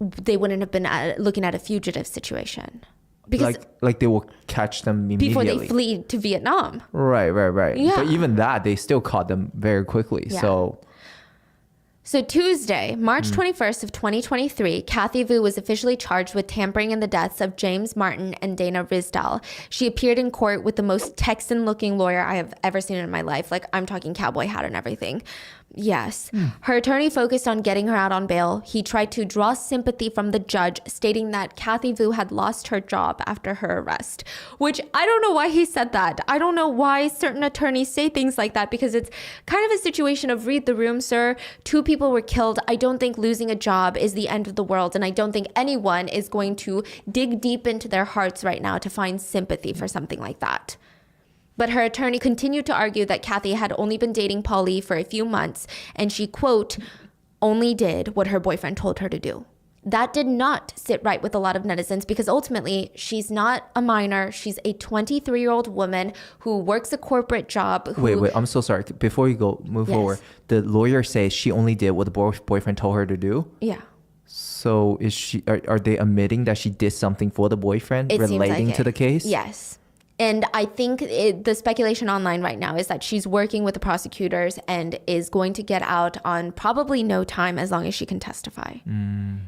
they wouldn't have been looking at a fugitive situation. Because Like they will catch them immediately. before they flee to Vietnam. Right. Yeah. But even that, they still caught them very quickly. Yeah. So So Tuesday, March 21st of 2023, Kathy Vu was officially charged with tampering in the deaths of James Martin and Dana Rizdal. She appeared in court with the most Texan-looking lawyer I have ever seen in my life. Like, I'm talking cowboy hat and everything. Yes. Her attorney focused on getting her out on bail. He tried to draw sympathy from the judge, stating that Kathy Vu had lost her job after her arrest, which I don't know why he said that. I don't know why certain attorneys say things like that, because it's kind of a situation of read the room, sir. 2 people were killed. I don't think losing a job is the end of the world, and I don't think anyone is going to dig deep into their hearts right now to find sympathy for something like that. But her attorney continued to argue that Kathy had only been dating Polly for a few months, and she, quote, only did what her boyfriend told her to do. That did not sit right with a lot of netizens, because ultimately she's not a minor. She's a 23-year-old woman who works a corporate job. wait, I'm so sorry. Before you move forward, the lawyer says she only did what the boyfriend told her to do. Yeah. So are they admitting that she did something for the boyfriend It seems relating like to it. the case? Yes. And I think the speculation online right now is that she's working with the prosecutors and is going to get out on probably no time as long as she can testify.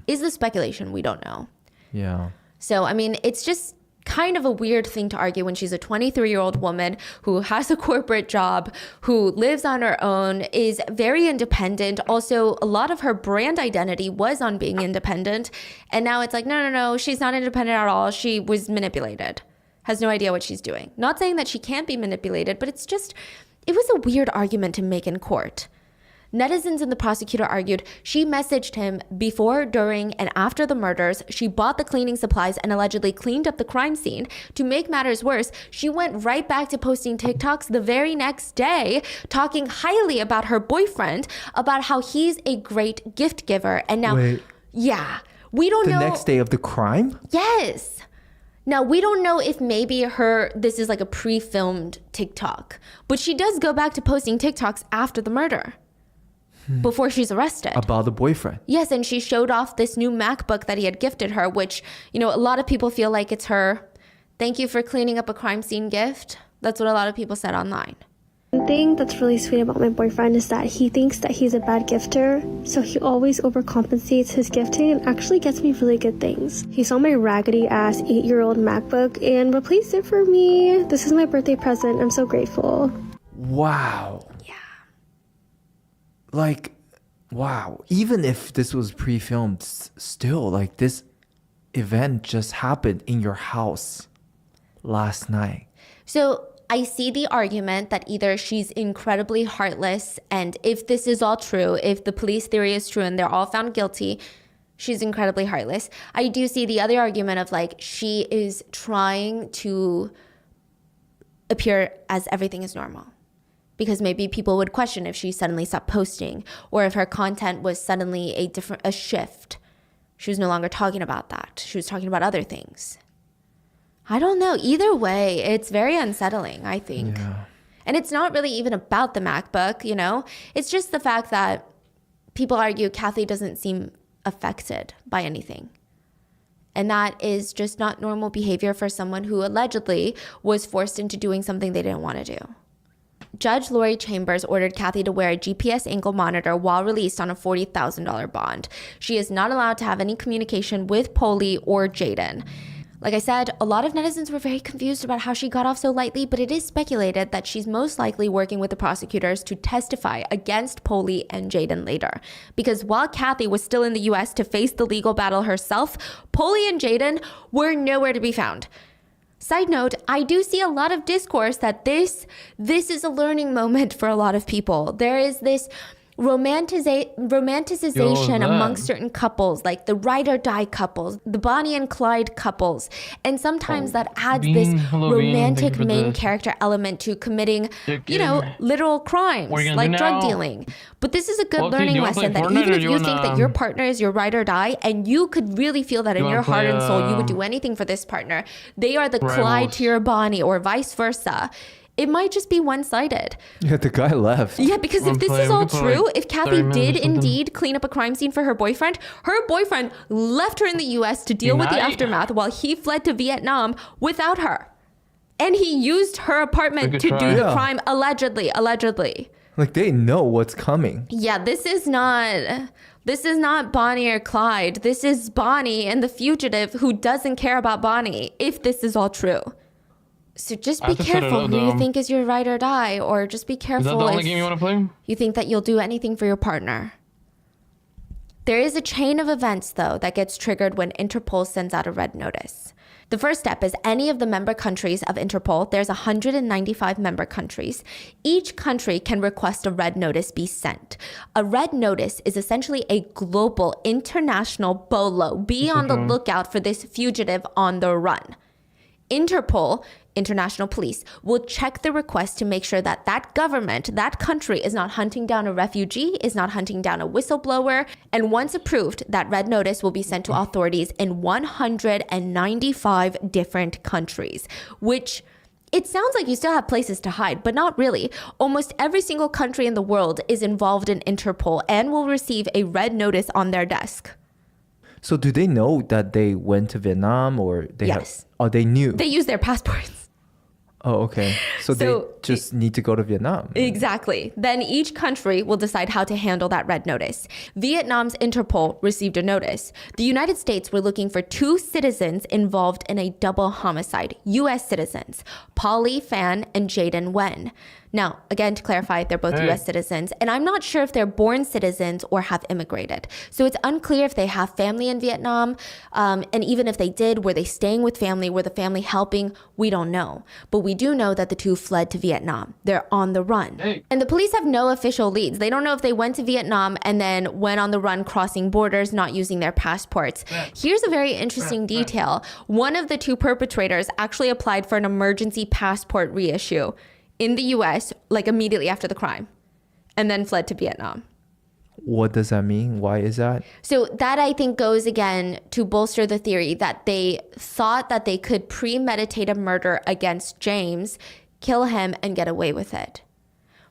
Is the speculation? We don't know. Yeah. So, I mean, it's just kind of a weird thing to argue when she's a 23-year-old woman who has a corporate job, who lives on her own, is very independent. Also, a lot of her brand identity was on being independent. And now it's like, no, she's not independent at all. She was manipulated. Has no idea what she's doing. Not saying that she can't be manipulated, but it was a weird argument to make in court. Netizens and the prosecutor argued she messaged him before, during, and after the murders. She bought the cleaning supplies and allegedly cleaned up the crime scene. To make matters worse, she went right back to posting TikToks the very next day, talking highly about her boyfriend, about how he's a great gift giver. And now, Wait. yeah, we don't know. The next day of the crime? Yes. Now, we don't know if maybe this is like a pre-filmed TikTok, but she does go back to posting TikToks after the murder, before she's arrested. About the boyfriend? Yes, and she showed off this new MacBook that he had gifted her, which, a lot of people feel like it's her thank you for cleaning up a crime scene gift. That's what a lot of people said online. One thing that's really sweet about my boyfriend is that he thinks that he's a bad gifter, so he always overcompensates his gifting and actually gets me really good things. He saw my raggedy ass 8-year-old MacBook and replaced it for me. This is my birthday present. I'm so grateful. Wow. Yeah. Like, wow. Even if this was pre-filmed, still, like, this event just happened in your house last night. So I see the argument that either she's incredibly heartless, and if this is all true, if the police theory is true and they're all found guilty, she's incredibly heartless. I do see the other argument of like she is trying to appear as everything is normal. because maybe people would question if she suddenly stopped posting or if her content was suddenly a shift. She was no longer talking about that. She was talking about other things. I don't know. Either way, it's very unsettling, I think. Yeah. And it's not really even about the MacBook, you know? It's just the fact that people argue Kathy doesn't seem affected by anything. And that is just not normal behavior for someone who allegedly was forced into doing something they didn't want to do. Judge Lori Chambers ordered Kathy to wear a GPS ankle monitor while released on a $40,000 bond. She is not allowed to have any communication with Polly or Jaden. Like I said, a lot of netizens were very confused about how she got off so lightly, but it is speculated that she's most likely working with the prosecutors to testify against Polly and Jaden later. Because while Kathy was still in the US to face the legal battle herself, Polly and Jaden were nowhere to be found. Side note, I do see a lot of discourse that this is a learning moment for a lot of people. There is this romanticization amongst certain couples, like the ride or die couples, the Bonnie and Clyde couples. And sometimes that adds this romantic main character element to committing, literal crimes like drug dealing. But this is a good learning lesson that even if you think that your partner is your ride or die, and you could really feel that in your heart and soul, you would do anything for this partner, they are the Clyde to your Bonnie or vice versa. It might just be one-sided. Yeah, the guy left. Yeah, because if this is all true, if Kathy did indeed clean up a crime scene for her boyfriend left her in the US to deal with the aftermath while he fled to Vietnam without her. And he used her apartment to do the crime, allegedly. Like, they know what's coming. Yeah, this is not Bonnie or Clyde. This is Bonnie and the fugitive who doesn't care about Bonnie, if this is all true. So just be careful who you think is your ride or die, or just be careful is that the only game you want to play? You think that you'll do anything for your partner. There is a chain of events, though, that gets triggered when Interpol sends out a red notice. The first step is any of the member countries of Interpol. There's 195 member countries. Each country can request a red notice be sent. A red notice is essentially a global, international BOLO. Be on the lookout for this fugitive on the run. Interpol, International Police, will check the request to make sure that that government, that country, is not hunting down a refugee, is not hunting down a whistleblower. And once approved, that red notice will be sent to authorities in 195 different countries, which it sounds like you still have places to hide, but not really. Almost every single country in the world is involved in Interpol and will receive a red notice on their desk. So do they know that they went to Vietnam, or they Yes. they knew? They use their passports. Oh, okay. So they just need to go to Vietnam. Exactly. Then each country will decide how to handle that red notice. Vietnam's Interpol received a notice. The United States were looking for 2 citizens involved in a double homicide, U.S. citizens, Polly Phan and Jaden Wen. Now, again, to clarify, they're both U.S. citizens, and I'm not sure if they're born citizens or have immigrated. So it's unclear if they have family in Vietnam, and even if they did, were they staying with family? Were the family helping? We don't know. But we do know that the 2 fled to Vietnam. They're on the run. And the police have no official leads. They don't know if they went to Vietnam and then went on the run crossing borders, not using their passports. Here's a very interesting detail. One of the 2 perpetrators actually applied for an emergency passport reissue in the US, like immediately after the crime, and then fled to Vietnam. What does that mean? Why is that? So that, I think, goes again to bolster the theory that they thought that they could premeditate a murder against James, kill him, and get away with it.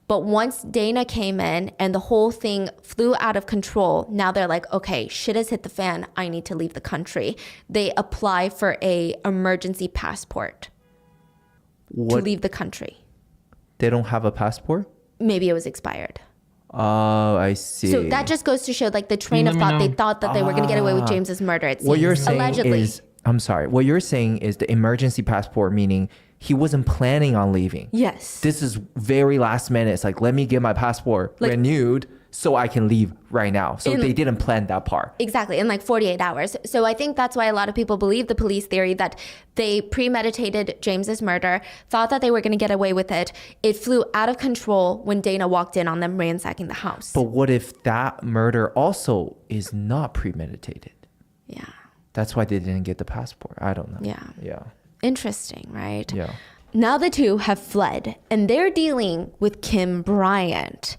But once Dana came in and the whole thing flew out of control, now they're like, okay, shit has hit the fan. I need to leave the country. They apply for a emergency passport to leave the country. They don't have a passport? Maybe it was expired. Oh, I see. So that just goes to show, like, the train of thought. They thought that they were going to get away with James's murder. It seems. What you're saying Allegedly. is, I'm sorry. What you're saying is the emergency passport, meaning he wasn't planning on leaving. Yes. This is very last minute. It's like, let me get my passport renewed so I can leave right now. So they didn't plan that part. Exactly, in like 48 hours. So I think that's why a lot of people believe the police theory that they premeditated James's murder, thought that they were going to get away with it. It flew out of control when Dana walked in on them ransacking the house. But what if that murder also is not premeditated? Yeah. That's why they didn't get the passport. I don't know. Yeah. Yeah. Interesting, right? Yeah. Now the two have fled, and they're dealing with Kim Bryant.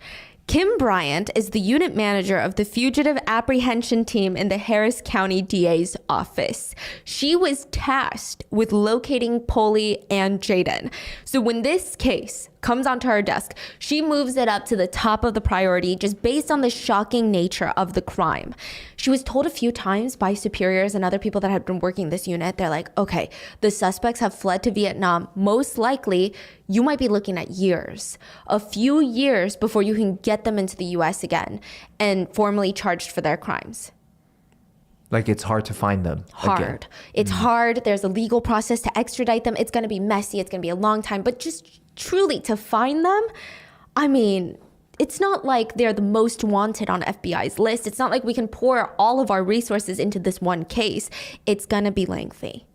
Kim Bryant is the unit manager of the fugitive apprehension team in the Harris County DA's office. She was tasked with locating Polly and Jaden. So when this case comes onto her desk, she moves it up to the top of the priority just based on the shocking nature of the crime. She was told a few times by superiors and other people that had been working this unit, they're like, okay, the suspects have fled to Vietnam. Most likely, you might be looking at years, a few years before you can get them into the US again and formally charged for their crimes. Like it's hard to find them. Hard. Again. It's hard. There's a legal process to extradite them. It's going to be messy. It's going to be a long time. But just truly to find them, I mean, it's not like they're the most wanted on FBI's list. It's not like we can pour all of our resources into this one case. It's going to be lengthy.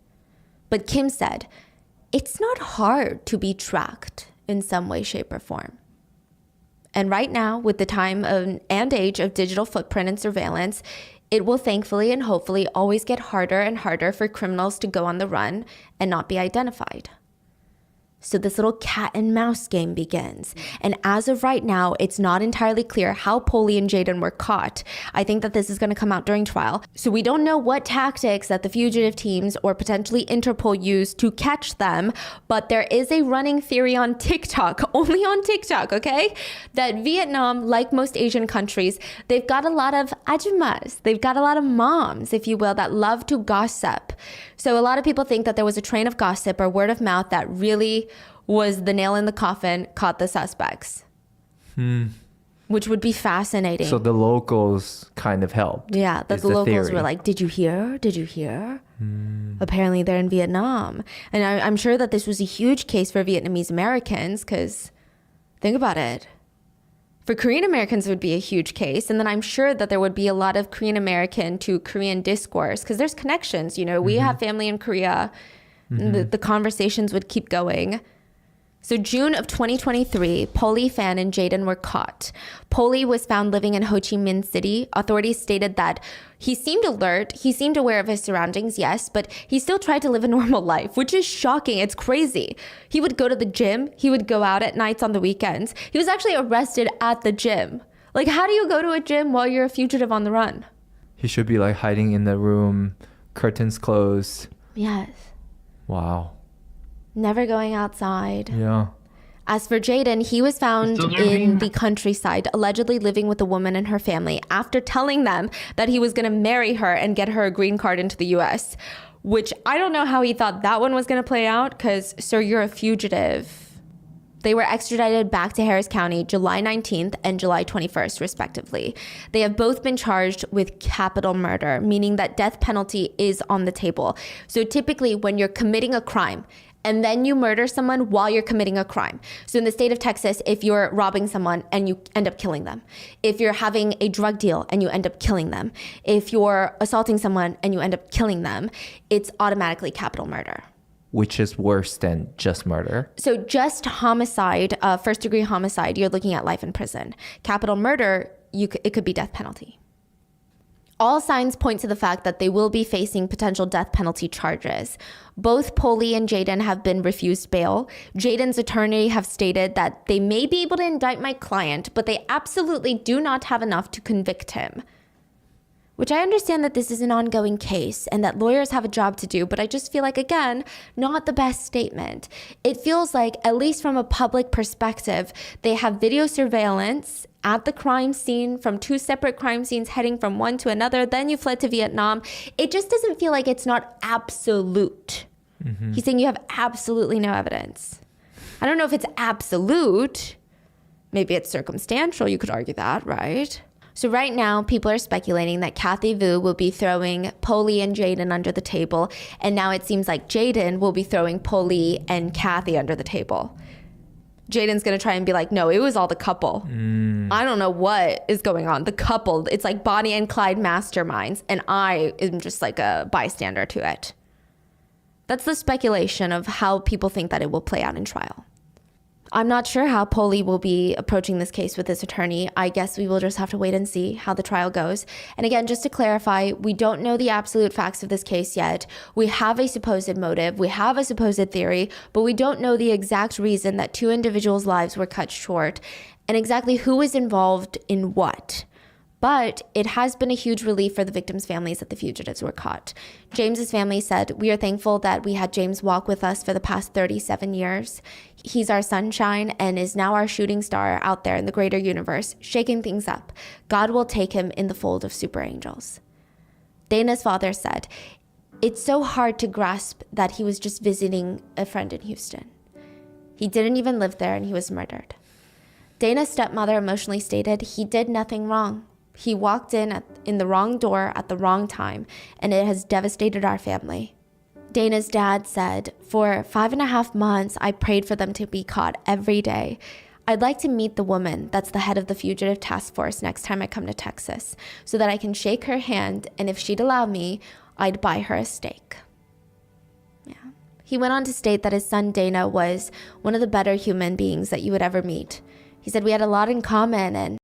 But Kim said, it's not hard to be tracked in some way, shape, or form. And right now, with the time and age of digital footprint and surveillance, it will thankfully and hopefully always get harder and harder for criminals to go on the run and not be identified. So this little cat and mouse game begins. And as of right now, it's not entirely clear how Polly and Jaden were caught. I think that this is going to come out during trial. So we don't know what tactics that the fugitive teams or potentially Interpol used to catch them. But there is a running theory on TikTok, only on TikTok, okay? That Vietnam, like most Asian countries, they've got a lot of ajumas. They've got a lot of moms, if you will, that love to gossip. So a lot of people think that there was a train of gossip or word of mouth that really was the nail in the coffin, caught the suspects. Which would be fascinating. So the locals kind of helped. Yeah, that is the locals theory. were like, did you hear? Did you hear? Apparently they're in Vietnam. And I'm sure that this was a huge case for Vietnamese Americans because think about it. For Korean Americans, it would be a huge case. And then I'm sure that there would be a lot of Korean American to Korean discourse because there's connections. You know, we have family in Korea. The conversations would keep going. So June of 2023, Polly, Phan, and Jaden were caught. Polly was found living in Ho Chi Minh City. Authorities stated that he seemed alert. He seemed aware of his surroundings, yes, but he still tried to live a normal life, which is shocking. It's crazy. He would go to the gym. He would go out at nights on the weekends. He was actually arrested at the gym. Like, how do you go to a gym while you're a fugitive on the run? He should be like hiding in the room, curtains closed. Yes. Wow. Never going outside. Yeah. As for Jaden, he was found Still in living? the countryside, allegedly living with a woman and her family after telling them that he was going to marry her and get her a green card into the US, which I don't know how he thought that one was going to play out because, sir, you're a fugitive. They were extradited back to Harris County July 19th and July 21st, respectively. They have both been charged with capital murder, meaning that death penalty is on the table. So typically when you're committing a crime, and then you murder someone while you're committing a crime. So in the state of Texas, if you're robbing someone and you end up killing them, if you're having a drug deal and you end up killing them, if you're assaulting someone and you end up killing them, it's automatically capital murder. Which is worse than just murder. So just homicide, first degree homicide, you're looking at life in prison. Capital murder, it could be death penalty. All signs point to the fact that they will be facing potential death penalty charges. Both Polly and Jaden have been refused bail. Jaden's attorney have stated that they may be able to indict my client, but they absolutely do not have enough to convict him. Which I understand that this is an ongoing case and that lawyers have a job to do, but I just feel like, again, not the best statement. It feels like, at least from a public perspective, they have video surveillance at the crime scene from two separate crime scenes heading from one to another. Then you fled to Vietnam. It just doesn't feel like it's not absolute. He's saying you have absolutely no evidence. I don't know if it's absolute. Maybe it's circumstantial. You could argue that, right? So right now, people are speculating that Kathy Vu will be throwing Polly and Jaden under the table. And now it seems like Jaden will be throwing Polly and Kathy under the table. Jaden's going to try and be like, no, it was all the couple. I don't know what is going on. The couple, it's like Bonnie and Clyde masterminds. And I am just like a bystander to it. That's the speculation of how people think that it will play out in trial. I'm not sure how Polly will be approaching this case with his attorney. I guess we will just have to wait and see how the trial goes. And again, just to clarify, we don't know the absolute facts of this case yet. We have a supposed motive, we have a supposed theory, but we don't know the exact reason that two individuals' lives were cut short and exactly who is involved in what. But it has been a huge relief for the victims' families that the fugitives were caught. James's family said, "We are thankful that we had James walk with us for the past 37 years. He's our sunshine and is now our shooting star out there in the greater universe, shaking things up. God will take him in the fold of super angels." Dana's father said, "It's so hard to grasp that he was just visiting a friend in Houston. He didn't even live there and he was murdered." Dana's stepmother emotionally stated, "He did nothing wrong. He walked in the wrong door at the wrong time, and it has devastated our family." Dana's dad said, "For 5.5 months, I prayed for them to be caught every day. I'd like to meet the woman that's the head of the fugitive task force next time I come to Texas, so that I can shake her hand, and if she'd allow me, I'd buy her a steak." Yeah. He went on to state that his son Dana was one of the better human beings that you would ever meet. He said, "We had a lot in common, and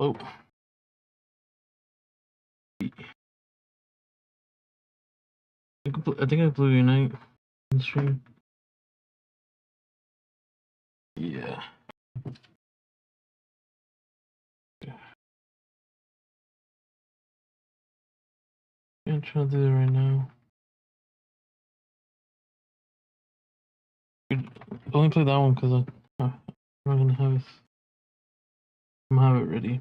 Oh. I think I blew your night on stream. Yeah. I'm trying to do that right now. Only play that one because I'm not gonna have it. I'm gonna have it ready.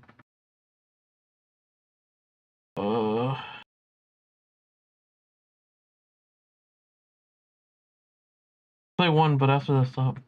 Play one, but after that, stop.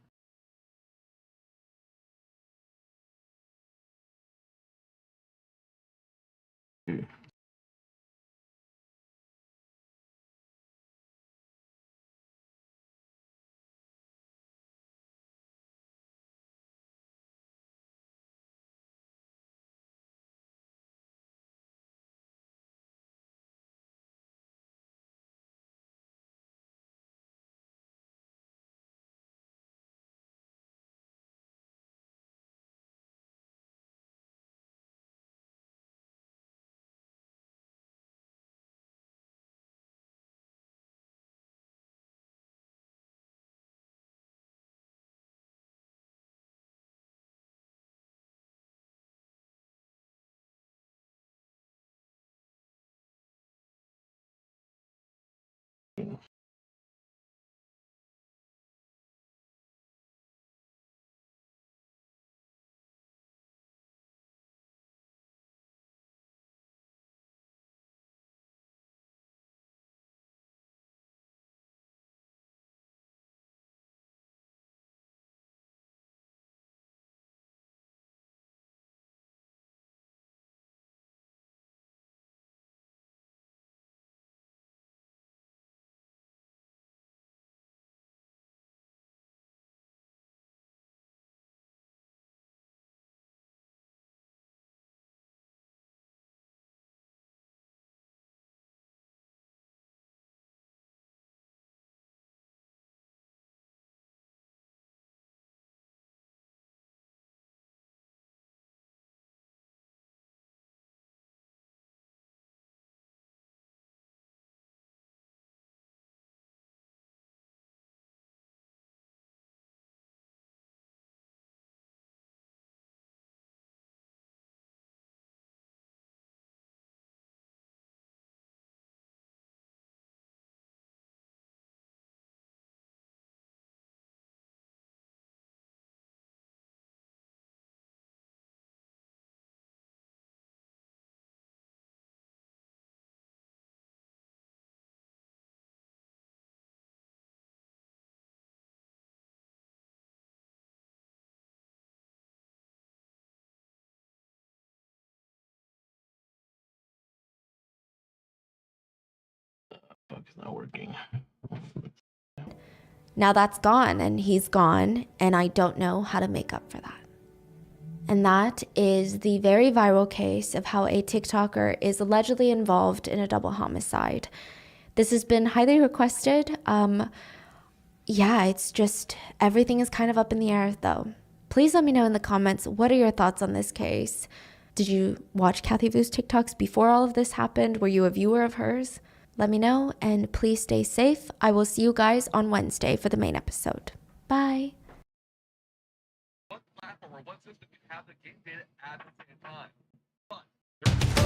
Fuck, it's not working. Now that's gone, and he's gone, and I don't know how to make up for that. And that is the very viral case of how a TikToker is allegedly involved in a double homicide. This has been highly requested. Yeah, it's just, everything is kind of up in the air though. Please let me know in the comments, what are your thoughts on this case? Did you watch Kathy Vu's TikToks before all of this happened? Were you a viewer of hers? Let me know, and please stay safe. I will see you guys on Wednesday for the main episode. Bye. What platform or what system can have the game data at the same time?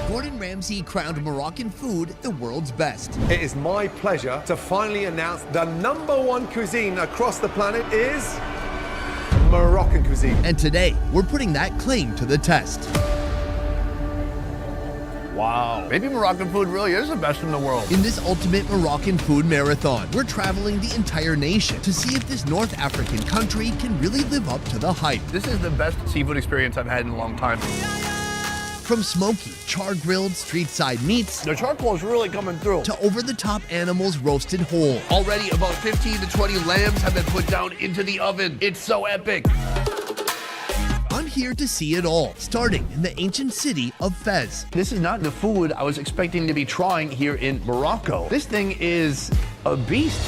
Gordon Ramsay crowned Moroccan food the world's best. It is my pleasure to finally announce the #1 cuisine across the planet is Moroccan cuisine. And today, we're putting that claim to the test. Wow. Maybe Moroccan food really is the best in the world. In this ultimate Moroccan food marathon, we're traveling the entire nation to see if this North African country can really live up to the hype. This is the best seafood experience I've had in a long time. From smoky, char-grilled street-side meats The charcoal is really coming through. to over-the-top animals roasted whole. Already about 15 to 20 lambs have been put down into the oven. It's so epic. I'm here to see it all, starting in the ancient city of Fez. This is not the food I was expecting to be trying here in Morocco. This thing is a beast.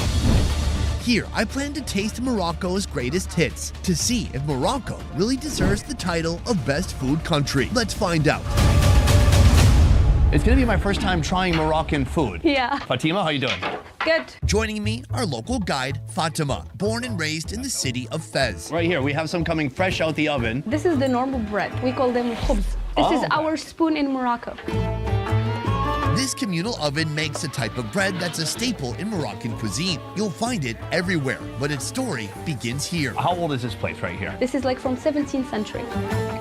Here, I plan to taste Morocco's greatest hits to see if Morocco really deserves the title of best food country. Let's find out. It's gonna be my first time trying Moroccan food. Yeah. Fatima, how you doing? Good. Joining me, our local guide, Fatima, born and raised in the city of Fez. Right here, we have some coming fresh out the oven. This is the normal bread. We call them khubz. This is our spoon in Morocco. This communal oven makes a type of bread that's a staple in Moroccan cuisine. You'll find it everywhere, but its story begins here. How old is this place right here? This is like from 17th century.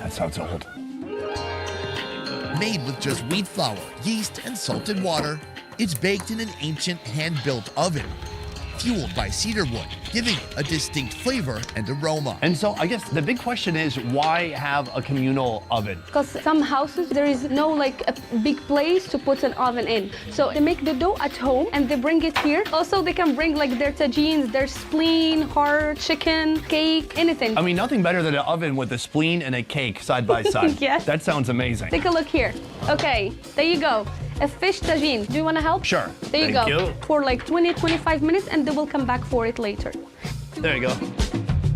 That sounds old. Made with just wheat flour, yeast, and salted water, it's baked in an ancient hand-built oven, fueled by cedar wood, giving it a distinct flavor and aroma. And so I guess the big question is, why have a communal oven? Because some houses, there is no like a big place to put an oven in. So they make the dough at home and they bring it here. Also, they can bring like their tagines, their spleen, heart, chicken, cake, anything. I mean, nothing better than an oven with a spleen and a cake side by side. Yes. That sounds amazing. Take a look here. Okay, there you go. A fish tagine. Do you want to help? Sure. There you Thank go. you. For like 20-25 minutes and they will come back for it later. There you go.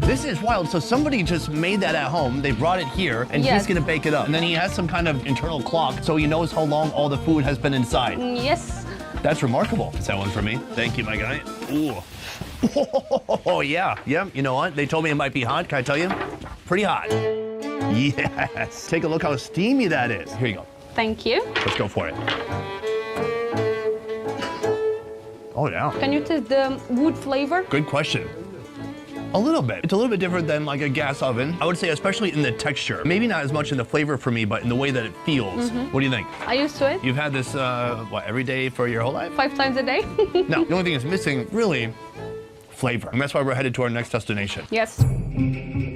This is wild. So somebody just made that at home. They brought it here, and Yes. he's gonna bake it up. And then he has some kind of internal clock, so he knows how long all the food has been inside. Yes. That's remarkable. Is that one for me? Thank you, my guy. Ooh. Oh yeah. You know what? They told me it might be hot. Can I tell you? Pretty hot. Yes. Take a look how steamy that is. Here you go. Thank you. Let's go for it. Oh yeah. Can you taste the wood flavor? Good question. A little bit. It's a little bit different than like a gas oven. I would say especially in the texture. Maybe not as much in the flavor for me, but in the way that it feels. What do you think? I used to it You've had this, what, every day for your whole life? 5 times a day. No, the only thing that's missing, really, flavor. And that's why we're headed to our next destination. Yes.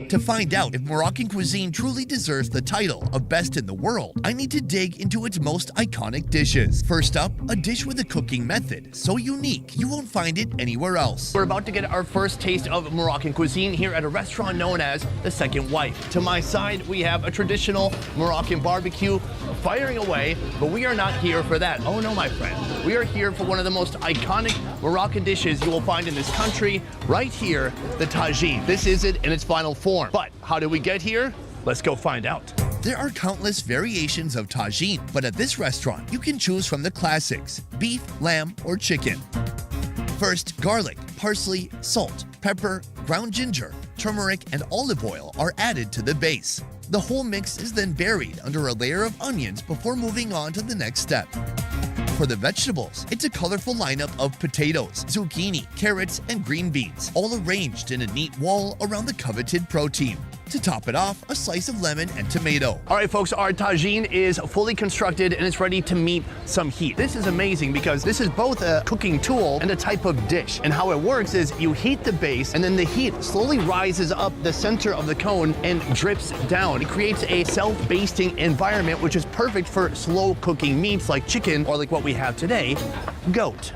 To find out if Moroccan cuisine truly deserves the title of best in the world, I need to dig into its most iconic dishes. First up, a dish with a cooking method so unique you won't find it anywhere else. We're about to get our first taste of Moroccan cuisine here at a restaurant known as The Second Wife. To my side, we have a traditional Moroccan barbecue firing away, but we are not here for that. Oh no, my friend. We are here for one of the most iconic Moroccan dishes you will find in this country, right here, the tagine. This is it in its final form. But how did we get here? Let's go find out. There are countless variations of tagine, but at this restaurant, you can choose from the classics: beef, lamb, or chicken. First, garlic, parsley, salt, pepper, ground ginger, turmeric, and olive oil are added to the base. The whole mix is then buried under a layer of onions before moving on to the next step. For the vegetables, it's a colorful lineup of potatoes, zucchini, carrots, and green beans, all arranged in a neat wall around the coveted protein. To top it off, a slice of lemon and tomato. All right, folks, our tagine is fully constructed and it's ready to meet some heat. This is amazing because this is both a cooking tool and a type of dish. And how it works is you heat the base and then the heat slowly rises up the center of the cone and drips down. It creates a self-basting environment, which is perfect for slow cooking meats like chicken or like what we have today, goat.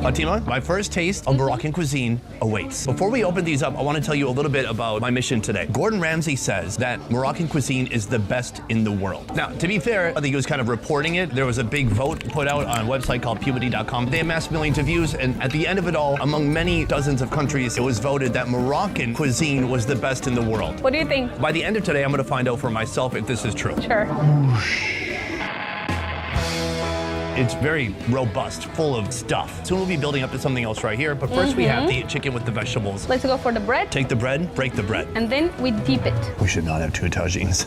Fatima, my first taste of Moroccan cuisine awaits. Before we open these up, I want to tell you a little bit about my mission today. Gordon Ramsay says that Moroccan cuisine is the best in the world. Now, to be fair, I think he was kind of reporting it. There was a big vote put out on a website called Puberty.com. They amassed millions of views, and at the end of it all, among many dozens of countries, it was voted that Moroccan cuisine was the best in the world. What do you think? By the end of today, I'm going to find out for myself if this is true. Sure. It's very robust, full of stuff. Soon we'll be building up to something else right here, but first we have the chicken with the vegetables. Let's go for the bread. Take the bread, break the bread. And then we dip it. We should not have two tagines.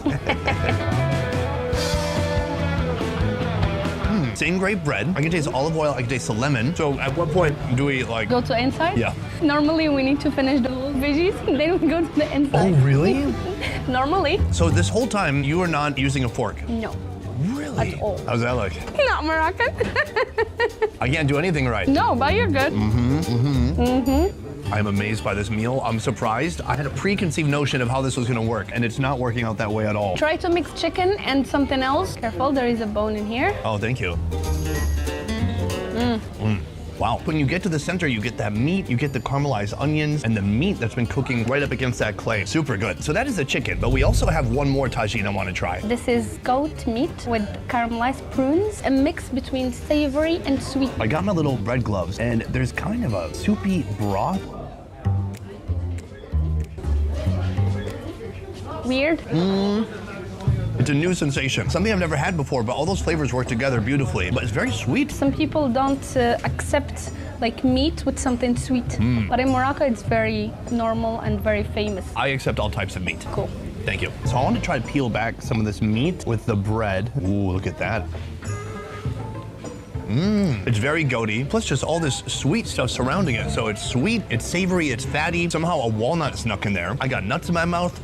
Same great bread. I can taste olive oil, I can taste the lemon. So at what point do we like... Go to inside? Yeah. Normally we need to finish the whole veggies, then we go to the inside. Oh, really? Normally. So this whole time you are not using a fork? No. Really? At all. How's that look? Not Moroccan. I can't do anything right. No, but you're good. I'm amazed by this meal. I'm surprised. I had a preconceived notion of how this was gonna work, and it's not working out that way at all. Try to mix chicken and something else. Careful, there is a bone in here. Oh, thank you. Wow. When you get to the center, you get that meat, you get the caramelized onions, and the meat that's been cooking right up against that clay. Super good. So that is the chicken, but we also have one more tagine I want to try. This is goat meat with caramelized prunes, a mix between savory and sweet. I got my little bread gloves, and there's kind of a soupy broth. Weird. It's a new sensation. Something I've never had before, but all those flavors work together beautifully. But it's very sweet. Some people don't accept like meat with something sweet. But in Morocco, it's very normal and very famous. I accept all types of meat. Cool. Thank you. So I want to try to peel back some of this meat with the bread. Ooh, look at that. It's very goaty, plus just all this sweet stuff surrounding it. So it's sweet, it's savory, it's fatty. Somehow a walnut snuck in there. I got nuts in my mouth.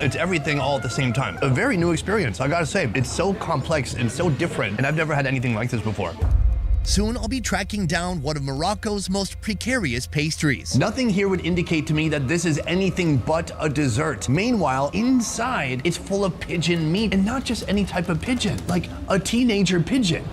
It's everything all at the same time. A very new experience, I gotta say. It's so complex and so different, and I've never had anything like this before. Soon I'll be tracking down one of Morocco's most precarious pastries. Nothing here would indicate to me that this is anything but a dessert. Meanwhile, inside, it's full of pigeon meat, and not just any type of pigeon, like a teenager pigeon.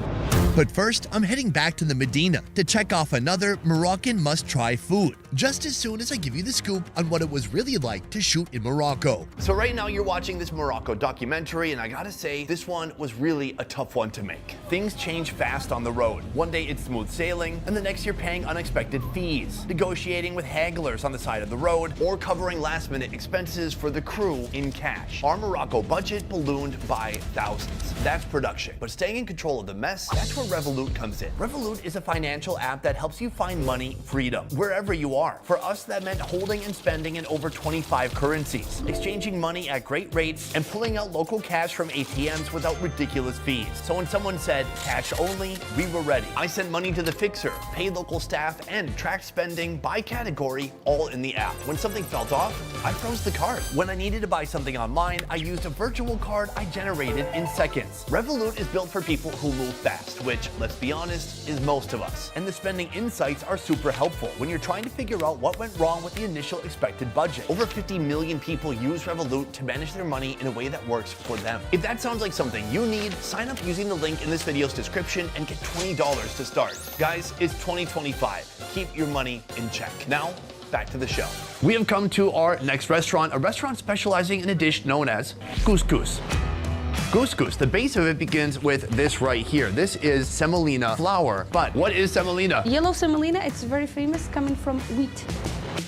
But first, I'm heading back to the Medina to check off another Moroccan must-try food, just as soon as I give you the scoop on what it was really like to shoot in Morocco. So right now you're watching this Morocco documentary, and I gotta say, this one was really a tough one to make. Things change fast on the road. One day it's smooth sailing, and the next you're paying unexpected fees, negotiating with hagglers on the side of the road, or covering last-minute expenses for the crew in cash. Our Morocco budget ballooned by thousands. That's production. But staying in control of the mess, that's where Revolut comes in. Revolut is a financial app that helps you find money freedom, wherever you are. For us, that meant holding and spending in over 25 currencies, exchanging money at great rates, and pulling out local cash from ATMs without ridiculous fees. So when someone said cash only, we were ready. I sent money to the fixer, paid local staff, and tracked spending by category, all in the app. When something felt off, I froze the card. When I needed to buy something online, I used a virtual card I generated in seconds. Revolut is built for people who move fast, which, let's be honest, is most of us. And the spending insights are super helpful when you're trying to figure out what went wrong with the initial expected budget. Over 50 million people use Revolut to manage their money in a way that works for them. If that sounds like something you need, sign up using the link in this video's description and get $20 to start. Guys, it's 2025. Keep your money in check. Now, back to the show. We have come to our next restaurant, a restaurant specializing in a dish known as couscous. Couscous, the base of it begins with this right here. This is semolina flour. But what is semolina? Yellow semolina, it's very famous, coming from wheat.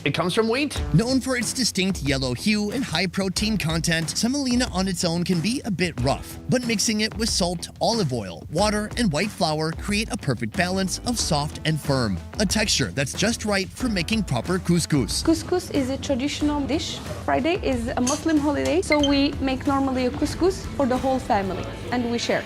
It comes from wheat? Known for its distinct yellow hue and high protein content, semolina on its own can be a bit rough, but mixing it with salt, olive oil, water, and white flour create a perfect balance of soft and firm, a texture that's just right for making proper couscous. Couscous is a traditional dish. Friday is a Muslim holiday, so we make normally a couscous for the whole family, and we share.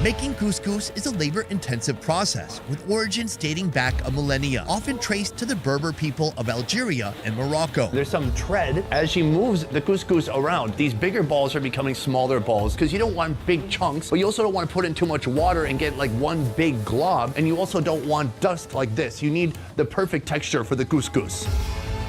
Making couscous is a labor-intensive process with origins dating back a millennia, often traced to the Berber people of Algeria and Morocco. There's some tread as she moves the couscous around. These bigger balls are becoming smaller balls because you don't want big chunks, but you also don't want to put in too much water and get like one big glob, and you also don't want dust like this. You need the perfect texture for the couscous.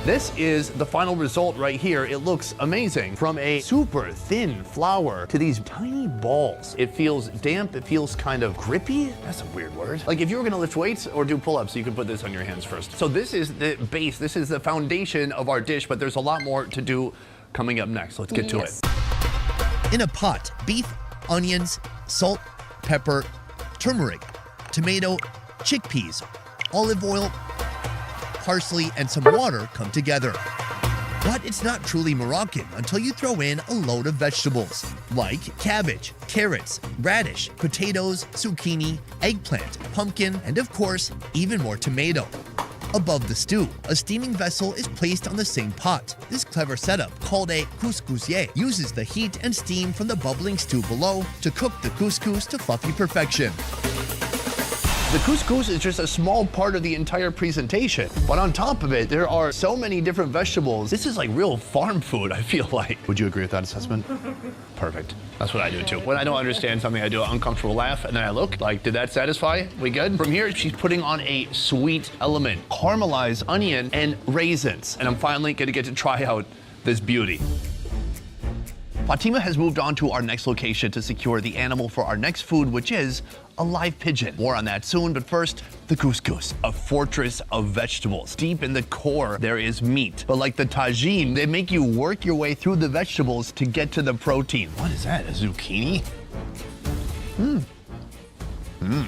This is the final result right here. It looks amazing. From a super thin flour to these tiny balls. It feels damp, it feels kind of grippy. That's a weird word. Like if you were gonna lift weights or do pull-ups, you could put this on your hands first. So this is the base, this is the foundation of our dish, but there's a lot more to do coming up next. Let's get to it. In a pot, beef, onions, salt, pepper, turmeric, tomato, chickpeas, olive oil, parsley, and some water come together. But it's not truly Moroccan until you throw in a load of vegetables, like cabbage, carrots, radish, potatoes, zucchini, eggplant, pumpkin, and of course, even more tomato. Above the stew, a steaming vessel is placed on the same pot. This clever setup, called a couscousier, uses the heat and steam from the bubbling stew below to cook the couscous to fluffy perfection. The couscous is just a small part of the entire presentation, but on top of it, there are so many different vegetables. This is like real farm food, I feel like. Would you agree with that assessment? Perfect. That's what I do too. When I don't understand something, I do an uncomfortable laugh, and then I look like, did that satisfy? We good? From here, she's putting on a sweet element, caramelized onion and raisins, and I'm finally gonna get to try out this beauty. Fatima has moved on to our next location to secure the animal for our next food, which is a live pigeon. More on that soon, but first, the couscous, a fortress of vegetables. Deep in the core, there is meat. But like the tagine, they make you work your way through the vegetables to get to the protein. What is that, a zucchini?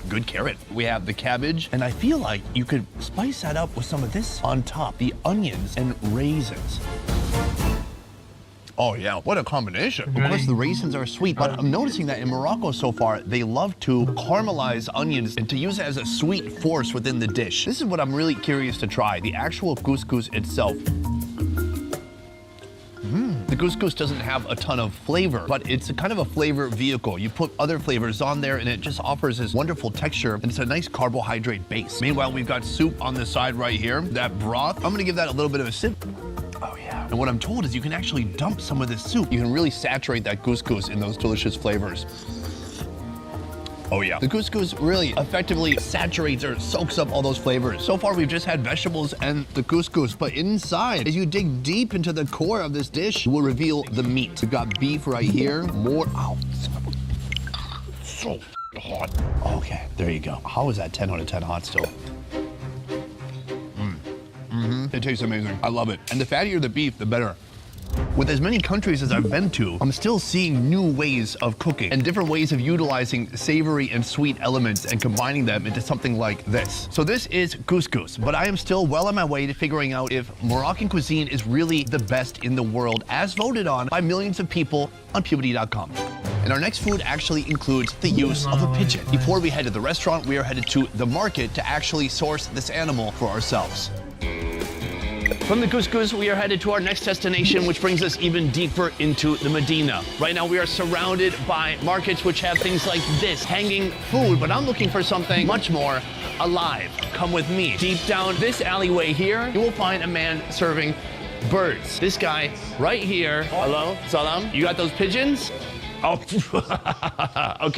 Good carrot. We have the cabbage, and I feel like you could spice that up with some of this on top, the onions and raisins. Oh yeah, what a combination. Of course, the raisins are sweet, but I'm noticing that in Morocco so far, they love to caramelize onions and to use it as a sweet force within the dish. This is what I'm really curious to try, the actual couscous itself. The couscous doesn't have a ton of flavor, but it's a kind of a flavor vehicle. You put other flavors on there and it just offers this wonderful texture, and it's a nice carbohydrate base. Meanwhile, we've got soup on the side right here. That broth, I'm gonna give that a little bit of a sip. Oh yeah. And what I'm told is you can actually dump some of this soup. You can really saturate that couscous in those delicious flavors. Oh yeah. The couscous really effectively saturates or soaks up all those flavors. So far, we've just had vegetables and the couscous, but inside, as you dig deep into the core of this dish, will reveal the meat. We've got beef right here, more, ow, so hot. Okay, there you go. How is that 10 out of 10 hot still? It tastes amazing. I love it. And the fattier the beef, the better. With as many countries as I've been to, I'm still seeing new ways of cooking and different ways of utilizing savory and sweet elements and combining them into something like this. So this is couscous, but I am still well on my way to figuring out if Moroccan cuisine is really the best in the world, as voted on by millions of people on Puberty.com. And our next food actually includes the use of a pigeon. Before we head to the restaurant, we are headed to the market to actually source this animal for ourselves. From the couscous, we are headed to our next destination, which brings us even deeper into the Medina. Right now, we are surrounded by markets which have things like this, hanging food, but I'm looking for something much more alive. Come with me. Deep down this alleyway here, you will find a man serving birds. This guy right here. Hello, salam. You got those pigeons? Oh, okay.